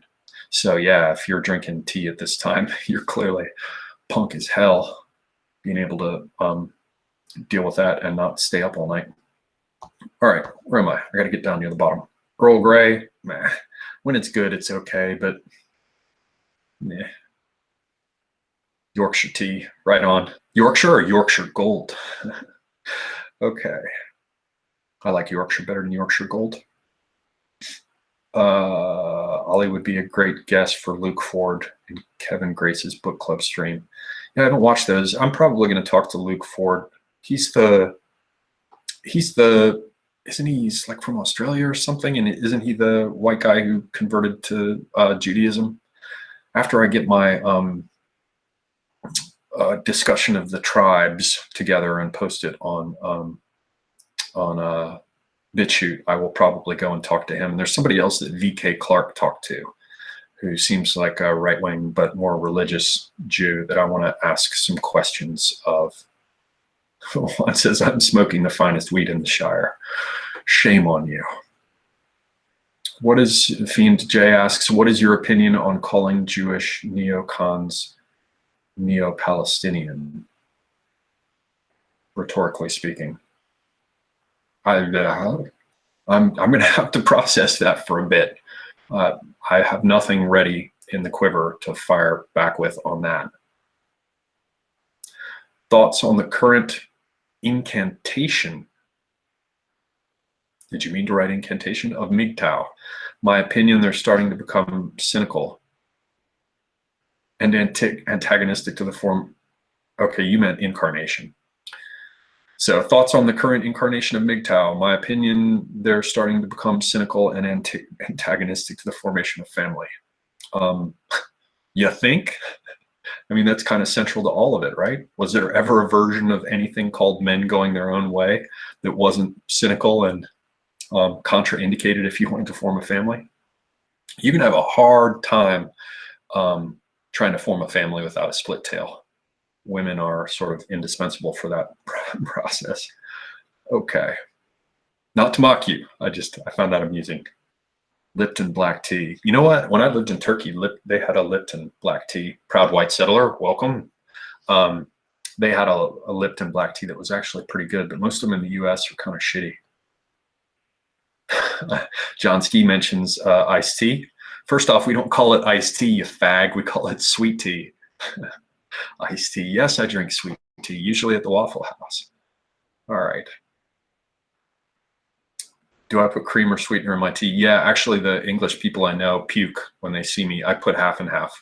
So yeah, if you're drinking tea at this time, you're clearly punk as hell being able to deal with that and not stay up all night. All right, where am I? I got to get down near the bottom. Earl Grey, meh. When it's good, it's okay, but meh. Yorkshire tea, right on. Yorkshire or Yorkshire Gold? Okay. I like Yorkshire better than Yorkshire Gold. Ollie would be a great guest for Luke Ford and Kevin Grace's book club stream. Yeah, I haven't watched those. I'm probably going to talk to Luke Ford. Isn't he's like from Australia or something? And isn't he the white guy who converted to Judaism? After I get my discussion of the tribes together and post it on BitChute, I will probably go and talk to him. And there's somebody else that VK Clark talked to, who seems like a right-wing but more religious Jew that I want to ask some questions of. One says, I'm smoking the finest weed in the Shire. Shame on you. What is, Fiend J asks, what is your opinion on calling Jewish neocons Neo-Palestinian? Rhetorically speaking. I'm going to have to process that for a bit. I have nothing ready in the quiver to fire back with on that. Thoughts on the current incantation? Did you mean to write incantation? Of MGTOW? My opinion, they're starting to become cynical and antagonistic to the form. Okay, you meant incarnation. So thoughts on the current incarnation of MGTOW? My opinion, they're starting to become cynical and antagonistic to the formation of family. You think? I mean, that's kind of central to all of it, right? Was there ever a version of anything called men going their own way that wasn't cynical and contraindicated if you wanted to form a family? You can have a hard time trying to form a family without a split tail. Women are sort of indispensable for that process. Okay. Not to mock you. I found that amusing. Lipton black tea. You know what? When I lived in Turkey, they had a Lipton black tea. Proud white settler, welcome. They had a Lipton black tea that was actually pretty good, but most of them in the US are kind of shitty. John Ski mentions iced tea. First off, we don't call it iced tea, you fag. We call it sweet tea. Iced tea. Yes, I drink sweet tea, usually at the Waffle House. All right. Do I put cream or sweetener in my tea? Yeah, actually, the English people I know puke when they see me. I put half and half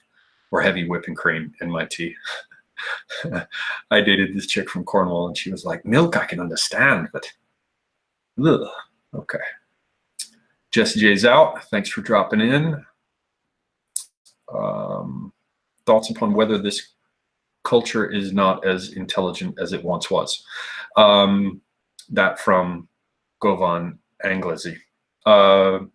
or heavy whipping cream in my tea. I dated this chick from Cornwall, and she was like, milk I can understand, but ugh. Okay. Jesse J's out. Thanks for dropping in. Thoughts upon whether this culture is not as intelligent as it once was. That from Govan Anglesey. Well,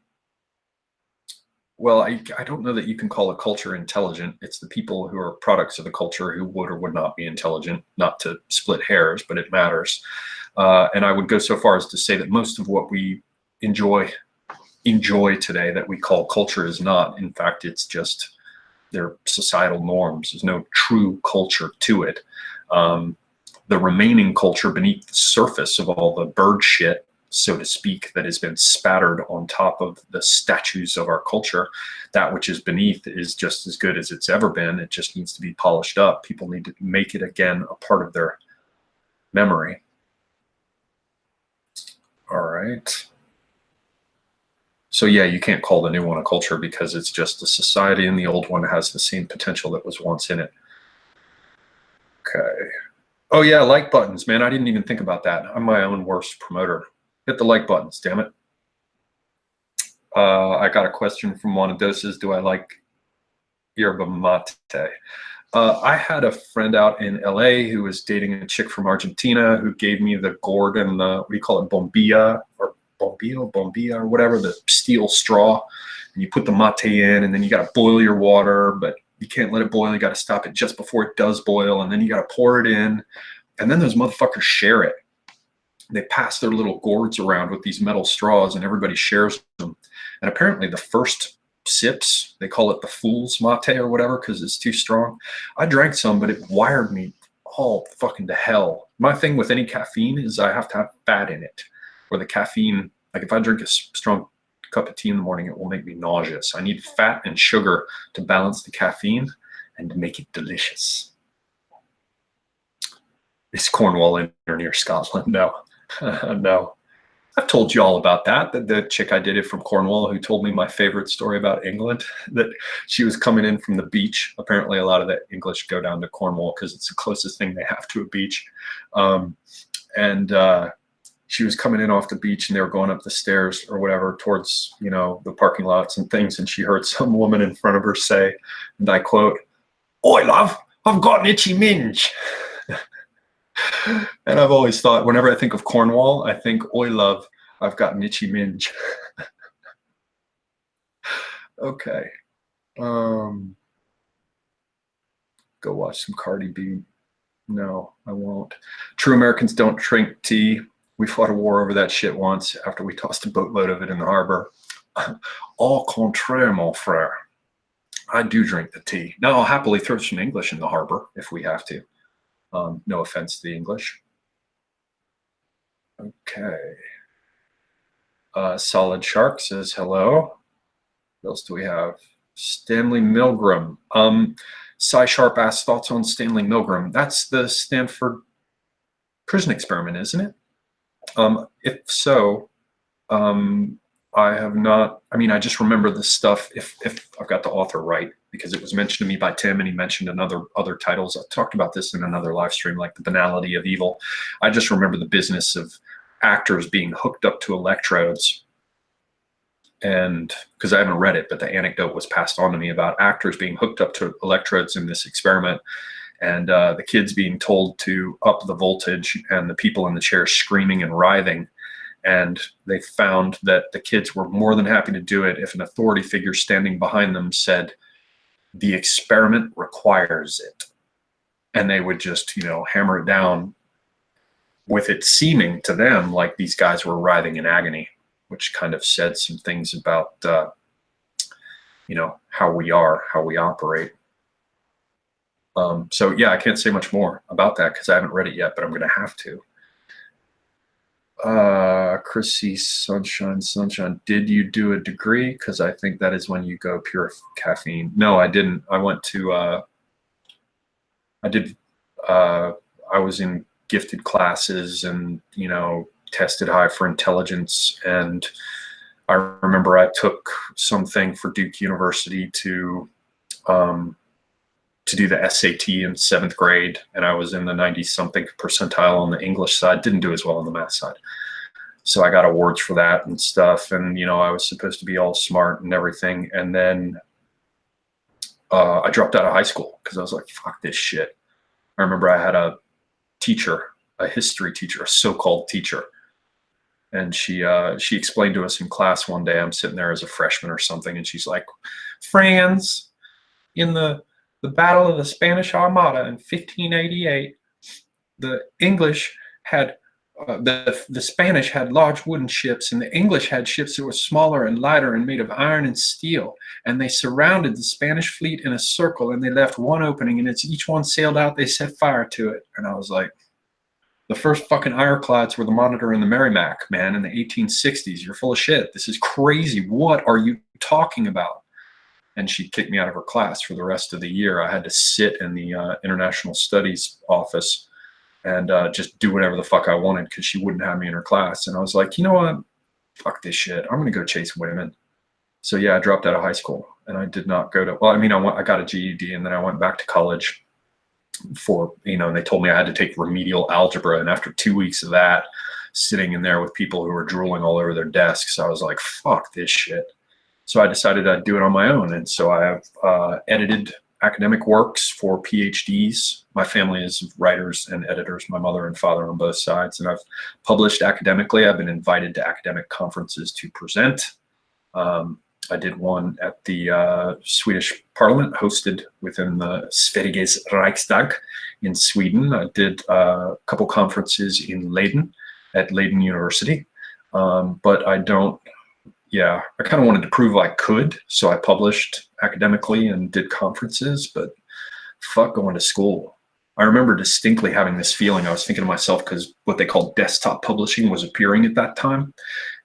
I don't know that you can call a culture intelligent. It's the people who are products of the culture who would or would not be intelligent, not to split hairs, but it matters. And I would go so far as to say that most of what we enjoy today that we call culture is not. In fact, it's just their societal norms. There's no true culture to it. The remaining culture beneath the surface of all the bird shit, so to speak, that has been spattered on top of the statues of our culture, that which is beneath is just as good as it's ever been. It just needs to be polished up. People need to make it again a part of their memory. All right. So yeah, you can't call the new one a culture because it's just a society, and the old one has the same potential that was once in it. Okay. Oh yeah, like buttons, man. I didn't even think about that. I'm my own worst promoter. Hit the like buttons, damn it. I got a question from Juanadoses. Do I like yerba mate? I had a friend out in LA who was dating a chick from Argentina who gave me the gourd and the, what do you call it, bombilla or bombilla or whatever, the steel straw. And you put the mate in, and then you got to boil your water, but you can't let it boil. You got to stop it just before it does boil, and then you got to pour it in. And then those motherfuckers share it. They pass their little gourds around with these metal straws, and everybody shares them. And apparently the first sips, they call it the fool's mate or whatever because it's too strong. I drank some, but it wired me all fucking to hell. My thing with any caffeine is I have to have fat in it, or the caffeine, like if I drink a strong cup of tea in the morning, it will make me nauseous. I need fat and sugar to balance the caffeine and to make it delicious. Is Cornwall in or near Scotland? No. No. I've told you all about that. The chick I did it from Cornwall who told me my favorite story about England, that she was coming in from the beach. Apparently a lot of the English go down to Cornwall because it's the closest thing they have to a beach. She was coming in off the beach, and they were going up the stairs or whatever towards, you know, the parking lots and things. And she heard some woman in front of her say, and I quote, "Oi, love, I've got an itchy minge." And I've always thought, whenever I think of Cornwall, I think, "Oi, love, I've got an itchy minge." Okay. Go watch some Cardi B. No, I won't. True Americans don't drink tea. We fought a war over that shit once after we tossed a boatload of it in the harbor. Au contraire, mon frère. I do drink the tea. Now I'll happily throw some English in the harbor if we have to. No offense to the English. Okay. Solid Shark says hello. What else do we have? Stanley Milgram. Cy Sharp asks thoughts on Stanley Milgram. That's the Stanford prison experiment, isn't it? If so, I have not, I mean, I just remember the stuff, if I've got the author right, because it was mentioned to me by Tim, and he mentioned other titles. I talked about this in another live stream, like The Banality of Evil. I just remember the business of actors being hooked up to electrodes and because I haven't read it, but the anecdote was passed on to me about actors being hooked up to electrodes in this experiment, and the kids being told to up the voltage, and the people in the chairs screaming and writhing. And they found that the kids were more than happy to do it if an authority figure standing behind them said, "The experiment requires it." And they would just, hammer it down, with it seeming to them like these guys were writhing in agony, which kind of said some things about, how we operate. So yeah, I can't say much more about that because I haven't read it yet, but I'm going to have to. Chrissy, sunshine. Did you do a degree? Because I think that is when you go pure caffeine. No, I didn't. I went to, I was in gifted classes and, tested high for intelligence. And I remember I took something for Duke University to do the SAT in 7th grade, and I was in the 90-something percentile on the English side. Didn't do as well on the math side. So I got awards for that and stuff, and I was supposed to be all smart and everything. And then I dropped out of high school because I was like, fuck this shit. I remember I had a teacher, a history teacher, a so-called teacher, and she explained to us in class one day. I'm sitting there as a freshman or something, and she's like, "Franz, in the Battle of the Spanish Armada in 1588, the English had the Spanish had large wooden ships, and the English had ships that were smaller and lighter and made of iron and steel. And they surrounded the Spanish fleet in a circle, and they left one opening, and as each one sailed out, they set fire to it." And I was like, the first fucking ironclads were the Monitor and the Merrimack, man, in the 1860s. You're full of shit. This is crazy. What are you talking about? And she kicked me out of her class for the rest of the year. I had to sit in the international studies office and just do whatever the fuck I wanted because she wouldn't have me in her class. And I was like, you know what? Fuck this shit. I'm going to go chase women. So yeah, I dropped out of high school, and I did not go to, I got a GED, and then I went back to college for, and they told me I had to take remedial algebra. And after 2 weeks of that, sitting in there with people who were drooling all over their desks, I was like, fuck this shit. So I decided I'd do it on my own. And so I have edited academic works for PhDs. My family is writers and editors, my mother and father on both sides. And I've published academically. I've been invited to academic conferences to present. I did one at the Swedish Parliament, hosted within the Sveriges Riksdag in Sweden. I did a couple conferences in Leiden at Leiden University, but I don't. Yeah, I kind of wanted to prove I could, so I published academically and did conferences, but fuck going to school. I remember distinctly having this feeling. I was thinking to myself, because what they called desktop publishing was appearing at that time,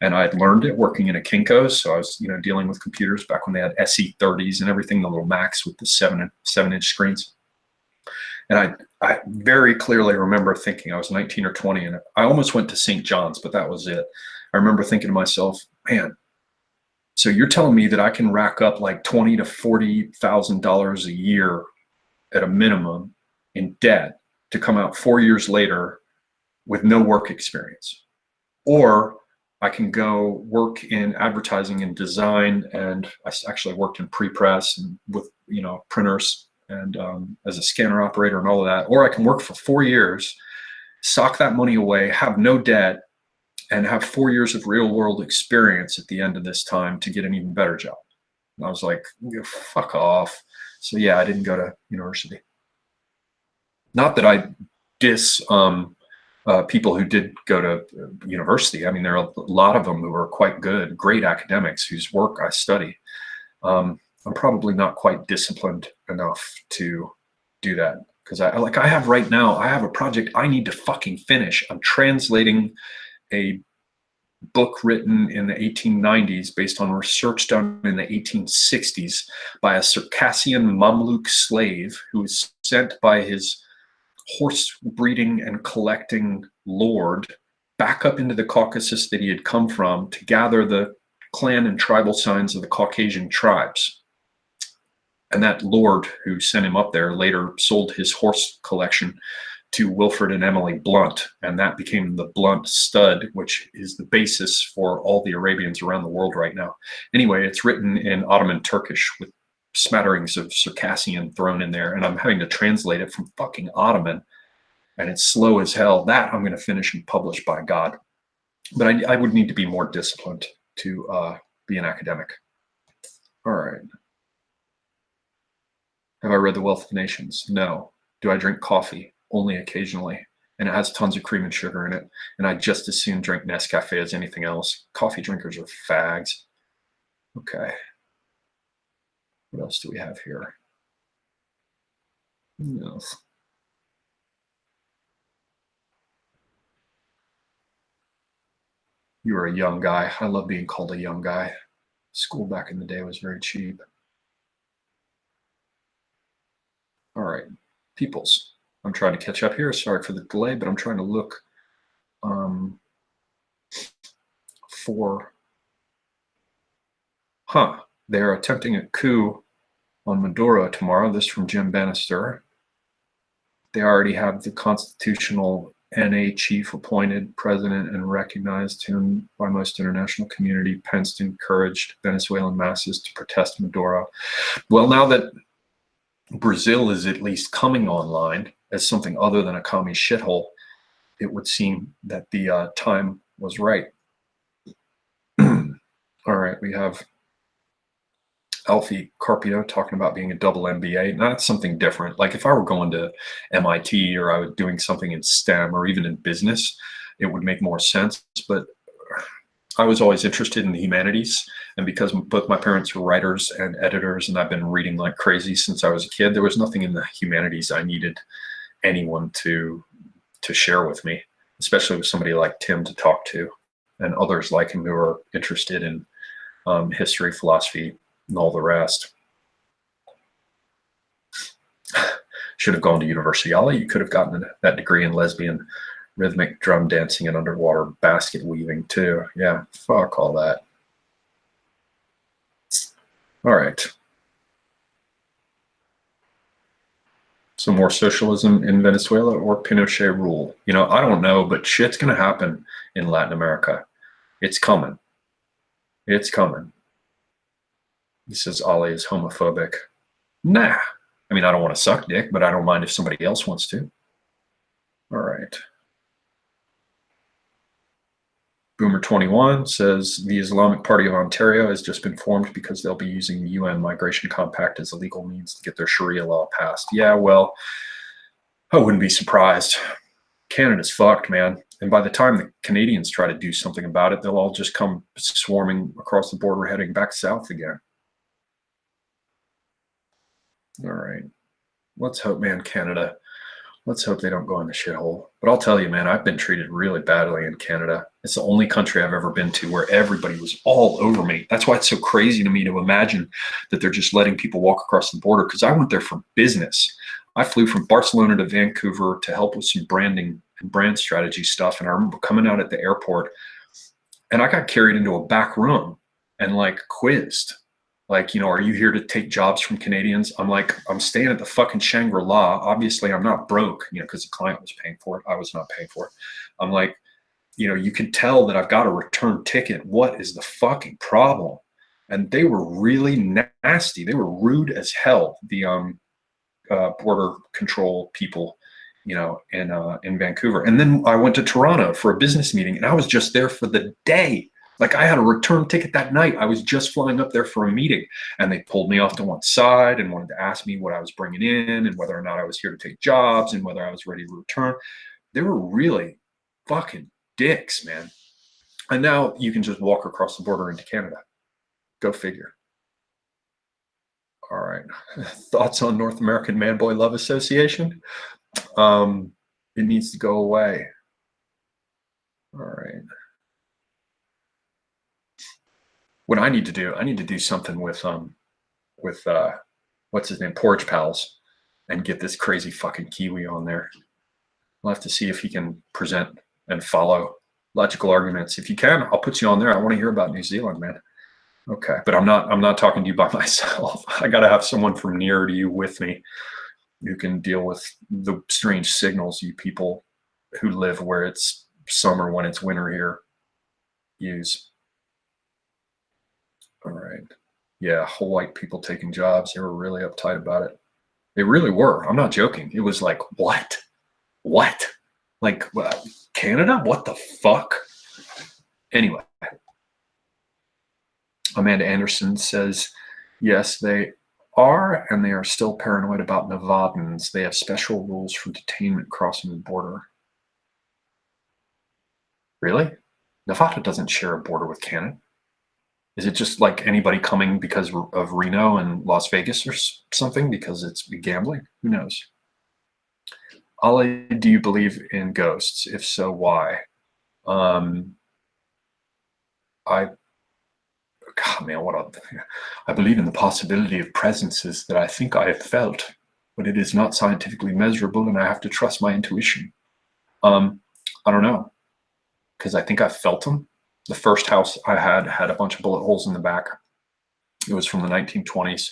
and I had learned it working in a Kinko's. So I was, dealing with computers back when they had SE30s and everything, the little Macs with the 7-inch screens. And I very clearly remember thinking, I was 19 or 20, and I almost went to St. John's, but that was it. I remember thinking to myself, man, so you're telling me that I can rack up like $20,000 to $40,000 a year at a minimum in debt to come out 4 years later with no work experience, or I can go work in advertising and design, and I actually worked in pre-press and with printers and as a scanner operator and all of that, or I can work for 4 years, sock that money away, have no debt, and have 4 years of real world experience at the end of this time to get an even better job. And I was like, fuck off. So yeah, I didn't go to university. Not that I diss people who did go to university. I mean, there are a lot of them who are quite good, great academics whose work I study. I'm probably not quite disciplined enough to do that, because I have right now, I have a project I need to fucking finish. I'm translating a book written in the 1890s based on research done in the 1860s by a Circassian Mamluk slave who was sent by his horse breeding and collecting lord back up into the Caucasus that he had come from to gather the clan and tribal signs of the Caucasian tribes. And that lord who sent him up there later sold his horse collection to Wilfred and Emily Blunt, and that became the Blunt stud, which is the basis for all the Arabians around the world right now. Anyway, it's written in Ottoman Turkish with smatterings of Circassian thrown in there, and I'm having to translate it from fucking Ottoman, and it's slow as hell. That I'm going to finish and publish, by God. But I would need to be more disciplined to be an academic. All right. Have I read The Wealth of Nations? No. Do I drink coffee? Only occasionally. And it has tons of cream and sugar in it. And I just as soon drink Nescafe as anything else. Coffee drinkers are fags. Okay. What else do we have here? No. You were a young guy. I love being called a young guy. School back in the day was very cheap. All right. Peoples. I'm trying to catch up here. Sorry for the delay, but I'm trying to look for... They're attempting a coup on Maduro tomorrow. This from Jim Bannister. They already have the constitutional NA chief appointed president and recognized him by most international community. Pence encouraged Venezuelan masses to protest Maduro. Well, now that Brazil is at least coming online as something other than a commie shithole, it would seem that the time was right. All right, we have Alfie Carpio talking about being a double MBA. Now, that's something different. Like if I were going to MIT or I was doing something in STEM or even in business, it would make more sense. But I was always interested in the humanities. And because both my parents were writers and editors, and I've been reading like crazy since I was a kid, there was nothing in the humanities I needed anyone to share with me, especially with somebody like Tim to talk to and others like him who are interested in history, philosophy, and all the rest. Should have gone to Universiale. You could have gotten that degree in lesbian rhythmic drum dancing and underwater basket weaving too. Yeah, fuck all that. All right. Some more socialism in Venezuela or Pinochet rule? You know, I don't know, but shit's going to happen in Latin America. It's coming. It's coming. He says Ali is homophobic. Nah. I mean, I don't want to suck dick, but I don't mind if somebody else wants to. All right. Boomer21 says the Islamic Party of Ontario has just been formed because they'll be using the UN Migration Compact as a legal means to get their Sharia law passed. Yeah, well, I wouldn't be surprised. Canada's fucked, man. And by the time the Canadians try to do something about it, they'll all just come swarming across the border heading back south again. All right. Let's hope, man, Canada. Let's hope they don't go in the shithole. But I'll tell you, man, I've been treated really badly in Canada. It's the only country I've ever been to where everybody was all over me. That's why it's so crazy to me to imagine that they're just letting people walk across the border, because I went there for business. I flew from Barcelona to Vancouver to help with some branding and brand strategy stuff. And I remember coming out at the airport and I got carried into a back room and like quizzed. Like, you know, are you here to take jobs from Canadians? I'm like, I'm staying at the fucking Shangri-La. Obviously, I'm not broke, you know, because the client was paying for it. I was not paying for it. I'm like, you know, you can tell that I've got a return ticket. What is the fucking problem? And they were really nasty. They were rude as hell. The border control people, you know, in Vancouver. And then I went to Toronto for a business meeting, and I was just there for the day. Like I had a return ticket that night. I was just flying up there for a meeting, and they pulled me off to one side and wanted to ask me what I was bringing in and whether or not I was here to take jobs and whether I was ready to return. They were really fucking dicks, man. And now you can just walk across the border into Canada. Go figure. All right. Thoughts on North American Man-Boy Love Association? It needs to go away. All right. What I need to do something with what's his name, Porridge Pals, and get this crazy fucking Kiwi on there. I'll have to see if he can present and follow logical arguments. If you can, I'll put you on there. I want to hear about New Zealand, man. Okay, but I'm not talking to you by myself. I got to have someone from near to you with me. who can deal with the strange signals you people who live where it's summer when it's winter here use. All right. Yeah, whole white people taking jobs. They were really uptight about it. They really were. I'm not joking. It was like, what? What? Like, Canada? What the fuck? Anyway, Amanda Anderson says, yes, they are, and they are still paranoid about Nevadans. They have special rules for detainment crossing the border. Really? Nevada doesn't share a border with Canada. Is it just like anybody coming because of Reno and Las Vegas or something because it's gambling? Who knows? Ollie, do you believe in ghosts? If so, why? I, God, man, I believe in the possibility of presences that I think I have felt, but it is not scientifically measurable, and I have to trust my intuition. I don't know, because I think I felt them. The first house I had a bunch of bullet holes in the back. It was from the 1920s,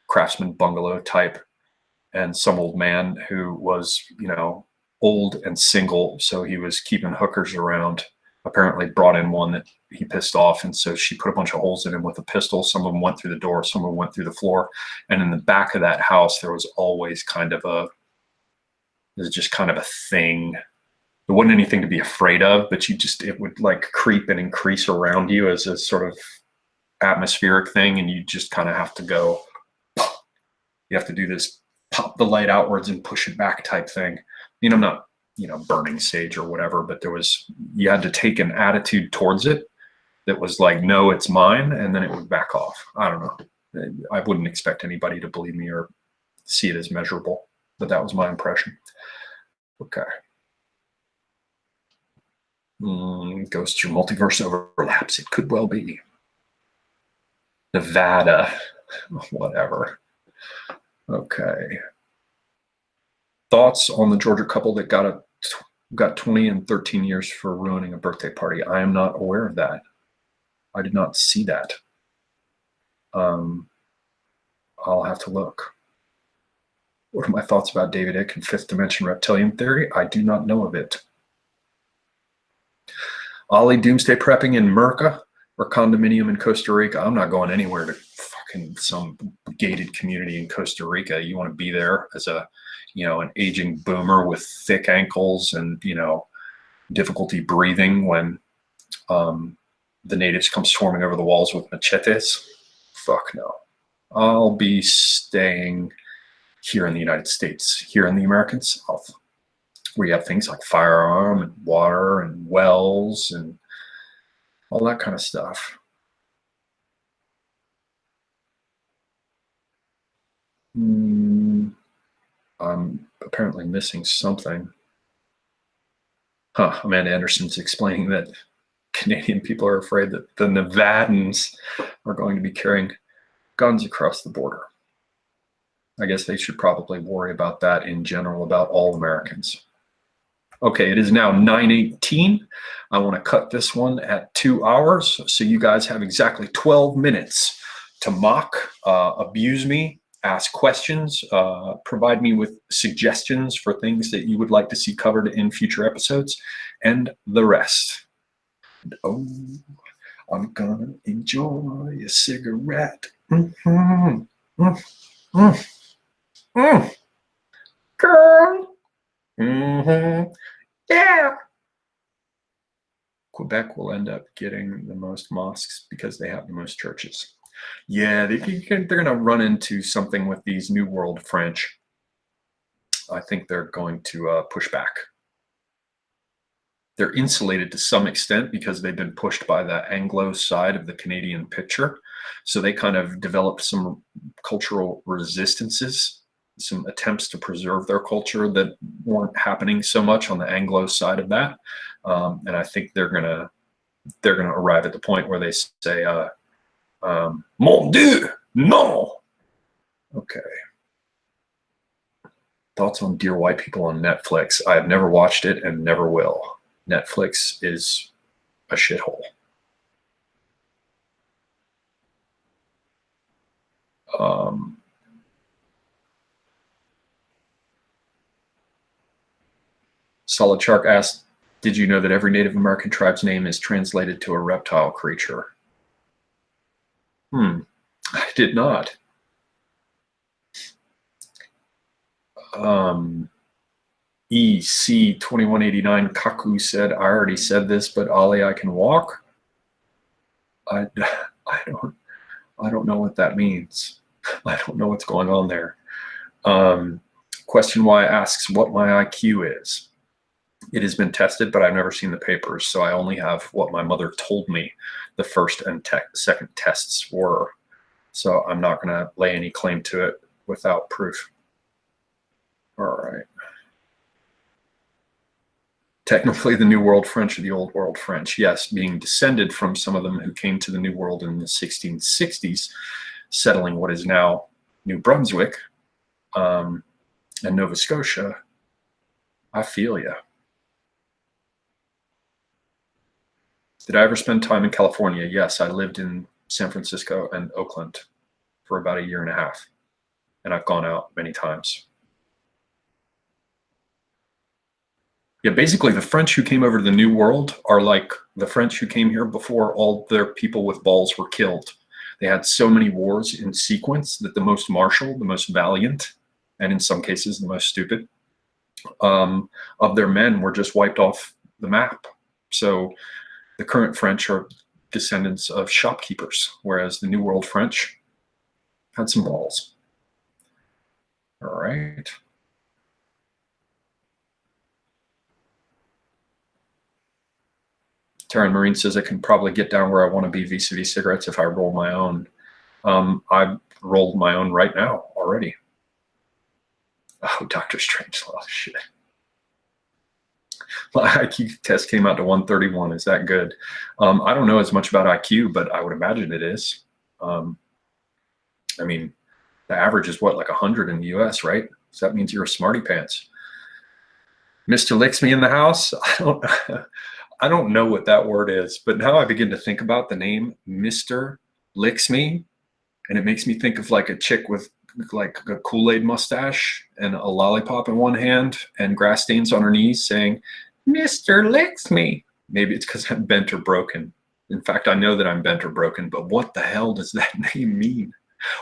craftsman bungalow type, and some old man who was, old and single, so he was keeping hookers around, apparently brought in one that he pissed off, and so she put a bunch of holes in him with a pistol. Some of them went through the door, some of them went through the floor, and in the back of that house there was always kind of a thing. There wasn't anything to be afraid of, but it would like creep and increase around you as a sort of atmospheric thing, and you just kind of have to go, you have to do this pop the light outwards and push it back type thing. I'm not, burning sage or whatever, but you had to take an attitude towards it that was like, no, it's mine, and then it would back off. I don't know. I wouldn't expect anybody to believe me or see it as measurable, but that was my impression. Okay. Ghosts or multiverse overlaps. It could well be. Nevada, whatever. Okay. Thoughts on the Georgia couple that got 20 and 13 years for ruining a birthday party? I am not aware of that. I did not see that. I'll have to look. What are my thoughts about David Icke and fifth dimension reptilian theory? I do not know of it. Ollie, doomsday prepping in Merca or condominium in Costa Rica? I'm not going anywhere to fucking some gated community in Costa Rica. You want to be there as an aging boomer with thick ankles and, difficulty breathing when the natives come swarming over the walls with machetes? Fuck no. I'll be staying here in the United States, here in the American South, where you have things like firearm and water and wells and all that kind of stuff. I'm apparently missing something. Amanda Anderson's explaining that Canadian people are afraid that the Nevadans are going to be carrying guns across the border. I guess they should probably worry about that in general, about all Americans. Okay, it is now 9:18. I want to cut this one at 2 hours, so you guys have exactly 12 minutes to mock, abuse me, ask questions, provide me with suggestions for things that you would like to see covered in future episodes, and the rest. Oh, I'm gonna enjoy a cigarette. Mm-hmm. Mm-hmm. Mm. Girl. Mm-hmm. Yeah. Quebec will end up getting the most mosques because they have the most churches. Yeah, they're going to run into something with these New World French. I think they're going to push back. They're insulated to some extent because they've been pushed by the Anglo side of the Canadian picture. So they kind of developed some cultural resistances, some attempts to preserve their culture that weren't happening so much on the Anglo side of that. And I think they're gonna arrive at the point where they say, "Mon Dieu, non." Okay. Thoughts on Dear White People on Netflix? I have never watched it and never will. Netflix is a shithole. Solid Shark asked, did you know that every Native American tribe's name is translated to a reptile creature? I did not. EC2189 Kaku said, I already said this, but Ollie, I can walk. I don't know what that means. I don't know what's going on there. Question Y asks what my IQ is. It has been tested, but I've never seen the papers, so I only have what my mother told me the first and second tests were. So I'm not going to lay any claim to it without proof. All right. Technically, the New World French are the Old World French. Yes, being descended from some of them who came to the New World in the 1660s, settling what is now New Brunswick and Nova Scotia. I feel ya. Did I ever spend time in California? Yes, I lived in San Francisco and Oakland for about 1.5 years, and I've gone out many times. Yeah, basically the French who came over to the New World are like the French who came here before all their people with balls were killed. They had so many wars in sequence that the most martial, the most valiant, and in some cases the most stupid, of their men were just wiped off the map. So the current French are descendants of shopkeepers, whereas the New World French had some balls. All right. Taryn Marine says I can probably get down where I want to be vis-a-vis cigarettes if I roll my own. I've rolled my own right now already. Oh, Dr. Strangelove, shit. My IQ test came out to 131. Is that good? I don't know as much about IQ, but I would imagine it is. I mean, the average is what, like 100 in the US, right? So that means you're a smarty pants. Mr. Licks Me in the house? I don't know what that word is, but now I begin to think about the name Mr. Licks Me, and it makes me think of like a chick with like a Kool-Aid mustache and a lollipop in one hand and grass stains on her knees saying, Mr. Licks Me. Maybe it's because I'm bent or broken. In fact, I know that I'm bent or broken, but what the hell does that name mean?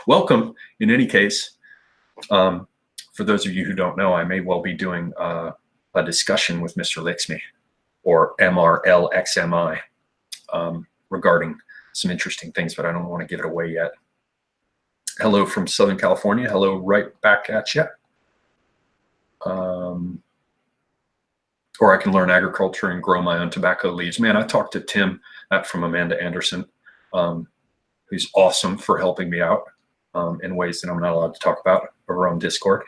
Welcome, in any case. For those of you who don't know, I may well be doing a discussion with Mr. Licks Me, or MRLXMI, regarding some interesting things, but I don't want to give it away yet. Hello from Southern California. Hello right back at you. Or I can learn agriculture and grow my own tobacco leaves. Man, I talked to Tim, that from Amanda Anderson, who's awesome for helping me out in ways that I'm not allowed to talk about over on Discord.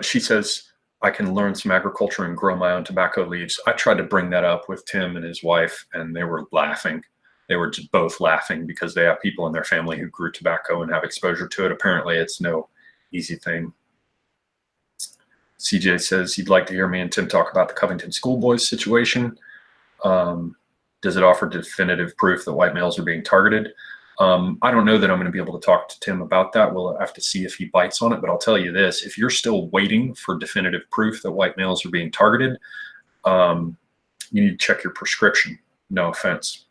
She says, I can learn some agriculture and grow my own tobacco leaves. I tried to bring that up with Tim and his wife, and they were laughing. They were just both laughing because they have people in their family who grew tobacco and have exposure to it. Apparently, it's no easy thing. CJ says he'd like to hear me and Tim talk about the Covington schoolboys situation. Does it offer definitive proof that white males are being targeted? I don't know that I'm going to be able to talk to Tim about that. We'll have to see if he bites on it. But I'll tell you this, if you're still waiting for definitive proof that white males are being targeted, you need to check your prescription. No offense.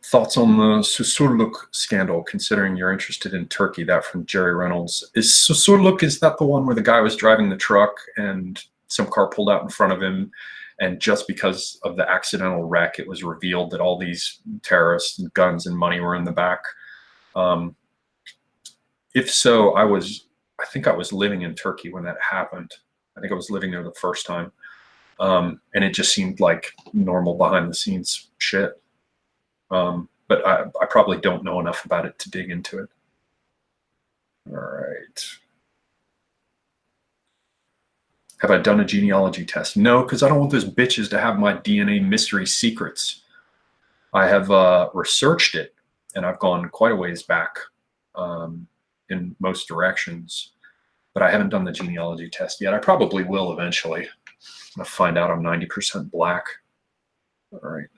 Thoughts on the Susurluk scandal, considering you're interested in Turkey? That from Jerry Reynolds. Is Susurluk, is that the one where the guy was driving the truck and some car pulled out in front of him, and just because of the accidental wreck, it was revealed that all these terrorists and guns and money were in the back? If so, I think I was living in Turkey when that happened. I think I was living there the first time. And it just seemed like normal behind the scenes shit. But I probably don't know enough about it to dig into it. All right. Have I done a genealogy test? No, because I don't want those bitches to have my DNA mystery secrets. I have researched it, and I've gone quite a ways back in most directions, but I haven't done the genealogy test yet. I probably will eventually. I'm going to find out I'm 90% black. All right.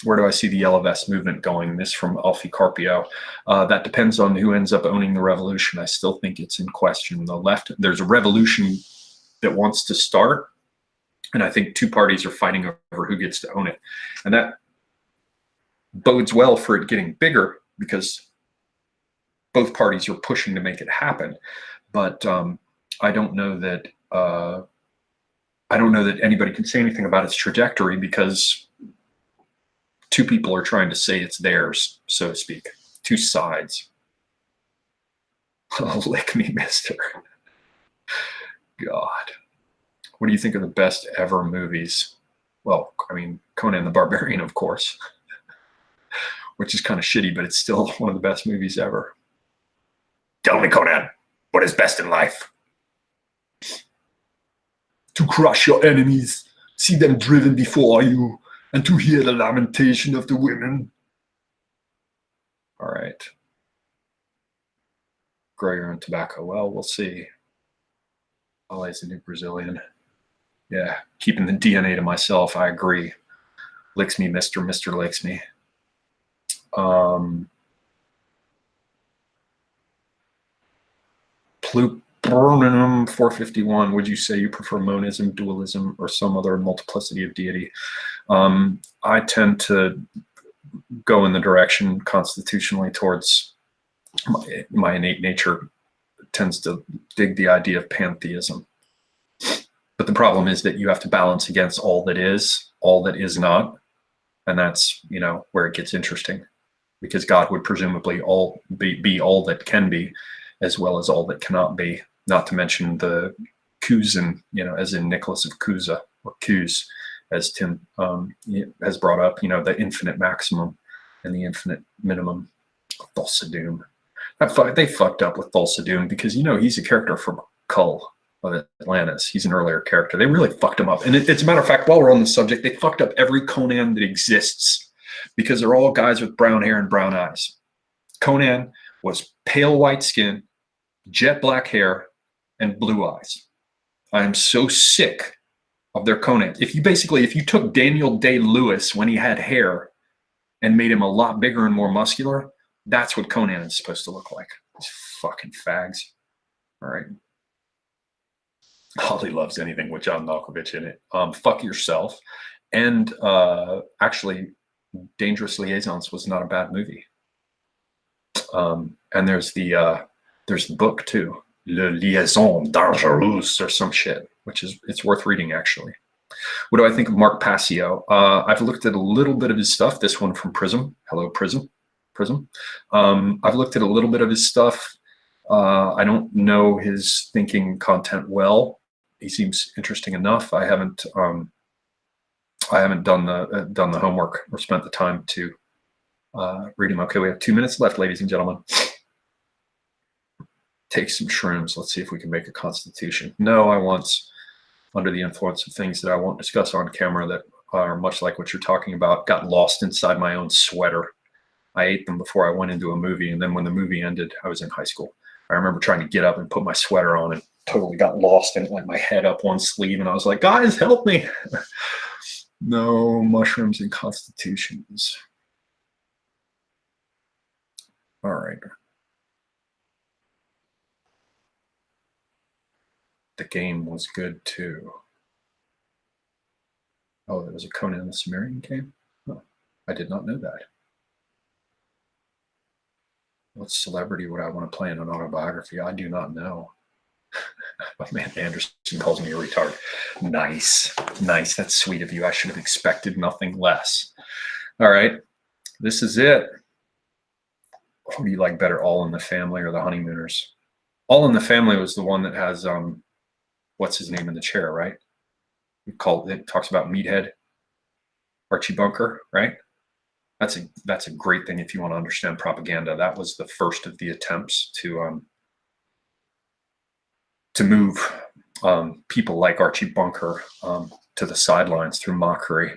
Where do I see the yellow vest movement going? This from Alfie Carpio. That depends on who ends up owning the revolution. I still think it's in question. The left, there's a revolution that wants to start, and I think two parties are fighting over who gets to own it. And that bodes well for it getting bigger because both parties are pushing to make it happen. But I don't know that anybody can say anything about its trajectory because two people are trying to say it's theirs, so to speak. Two sides. Oh, lick me, mister. God. What do you think of the best ever movies? Well, I mean, Conan the Barbarian, of course, which is kind of shitty, but it's still one of the best movies ever. Tell me, Conan, what is best in life? To crush your enemies, see them driven before you, and to hear the lamentation of the women. All right. Grow your own tobacco. Well, we'll see. Ali's a new Brazilian. Yeah, keeping the DNA to myself, I agree. Licks me, Mr. Licks me. Plutonium 451, would you say you prefer monism, dualism, or some other multiplicity of deity? I tend to go in the direction constitutionally towards my innate nature tends to dig the idea of pantheism. But the problem is that you have to balance against all that is not. And that's, where it gets interesting, because God would presumably be all that can be, as well as all that cannot be, not to mention the Cusan, as in Nicholas of Cusa, or Cus, as Tim has brought up, the infinite maximum and the infinite minimum. Thulsa they fucked up with Thulsa because, he's a character from Kull of Atlantis. He's an earlier character. They really fucked him up. And it's a matter of fact, while we're on the subject, they fucked up every Conan that exists because they're all guys with brown hair and brown eyes. Conan was pale white skin, jet black hair, and blue eyes. I am so sick of their Conan. If you took Daniel Day-Lewis when he had hair and made him a lot bigger and more muscular, that's what Conan is supposed to look like. These fucking fags. All right. Holly loves anything with John Malkovich in it. Fuck yourself. And actually, Dangerous Liaisons was not a bad movie. And there's the book too, Le Liaison Dangereuse or some shit, it's worth reading actually. What do I think of Mark Passio? I've looked at a little bit of his stuff. This one from Prism. Hello, Prism. I've looked at a little bit of his stuff. I don't know his thinking content well. He seems interesting enough. I haven't done the homework or spent the time to read him. Okay, we have 2 minutes left, ladies and gentlemen. Take some shrooms. Let's see if we can make a constitution. No, I once, under the influence of things that I won't discuss on camera that are much like what you're talking about, got lost inside my own sweater. I ate them before I went into a movie, and then when the movie ended, I was in high school. I remember trying to get up and put my sweater on and totally got lost in it, like my head up one sleeve, and I was like, guys, help me. No mushrooms and constitutions. All right. The game was good too. Oh, there was a Conan the Cimmerian game? Oh, I did not know that. What celebrity would I want to play in an autobiography? I do not know. Amanda Anderson calls me a retard. Nice. That's sweet of you. I should have expected nothing less. All right. This is it. Who do you like better, All in the Family or The Honeymooners? All in the Family was the one that has, what's his name in the chair, right? It talks about Meathead, Archie Bunker, right? That's a great thing if you want to understand propaganda. That was the first of the attempts to move people like Archie Bunker to the sidelines through mockery.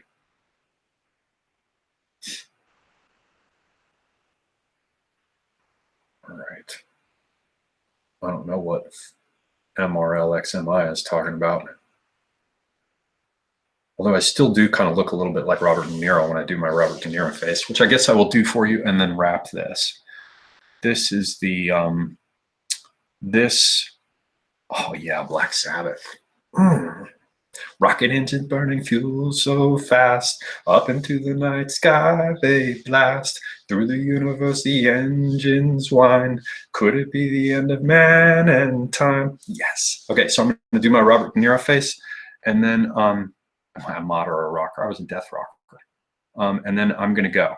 All right. I don't know what MRLXMI is talking about. Although I still do kind of look a little bit like Robert De Niro when I do my Robert De Niro face, which I guess I will do for you and then wrap this. This is the, oh yeah, Black Sabbath. Rocket engine burning fuel so fast, up into the night sky they blast. Through the universe the engines whine. Could it be the end of man and time? Yes. Okay, so I'm going to do my Robert De Niro face, and then am I a mod or a rocker? I was a death rocker. And then I'm going to go,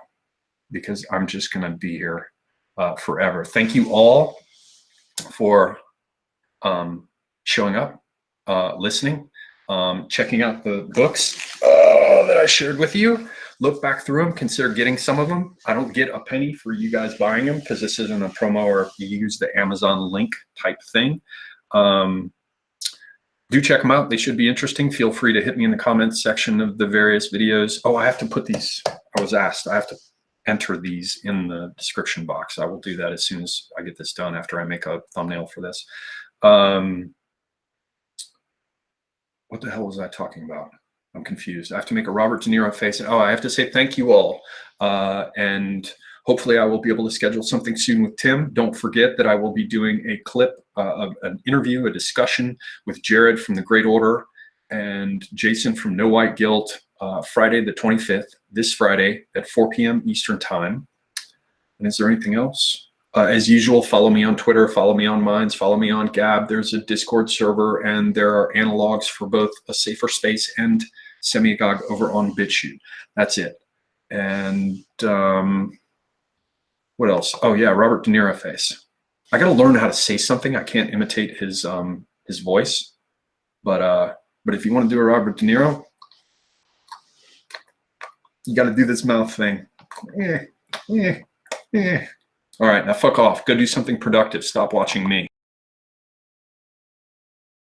because I'm just going to be here forever. Thank you all for showing up, listening, checking out the books that I shared with you. Look back through them, consider getting some of them. I don't get a penny for you guys buying them because this isn't a promo or you use the Amazon link type thing. Do check them out. They should be interesting. Feel free to hit me in the comments section of the various videos. Oh, I have to put these, I was asked, I have to enter these in the description box. I will do that as soon as I get this done, after I make a thumbnail for this. What the hell was I talking about? I'm confused. I have to make a Robert De Niro face. Oh, I have to say thank you all. And hopefully I will be able to schedule something soon with Tim. Don't forget that I will be doing a clip of an interview, a discussion with Jared from The Great Order and Jason from No White Guilt, Friday the 25th, this Friday at 4 p.m. Eastern Time. And is there anything else? As usual, follow me on Twitter, follow me on Minds, follow me on Gab. There's a Discord server, and there are analogs for both A Safer Space and Semiagog over on BitChute. That's it. And what else? Oh yeah, Robert De Niro face. I got to learn how to say something. I can't imitate his voice, but if you want to do a Robert De Niro, you got to do this mouth thing. All right, now fuck off. Go do something productive. Stop watching me.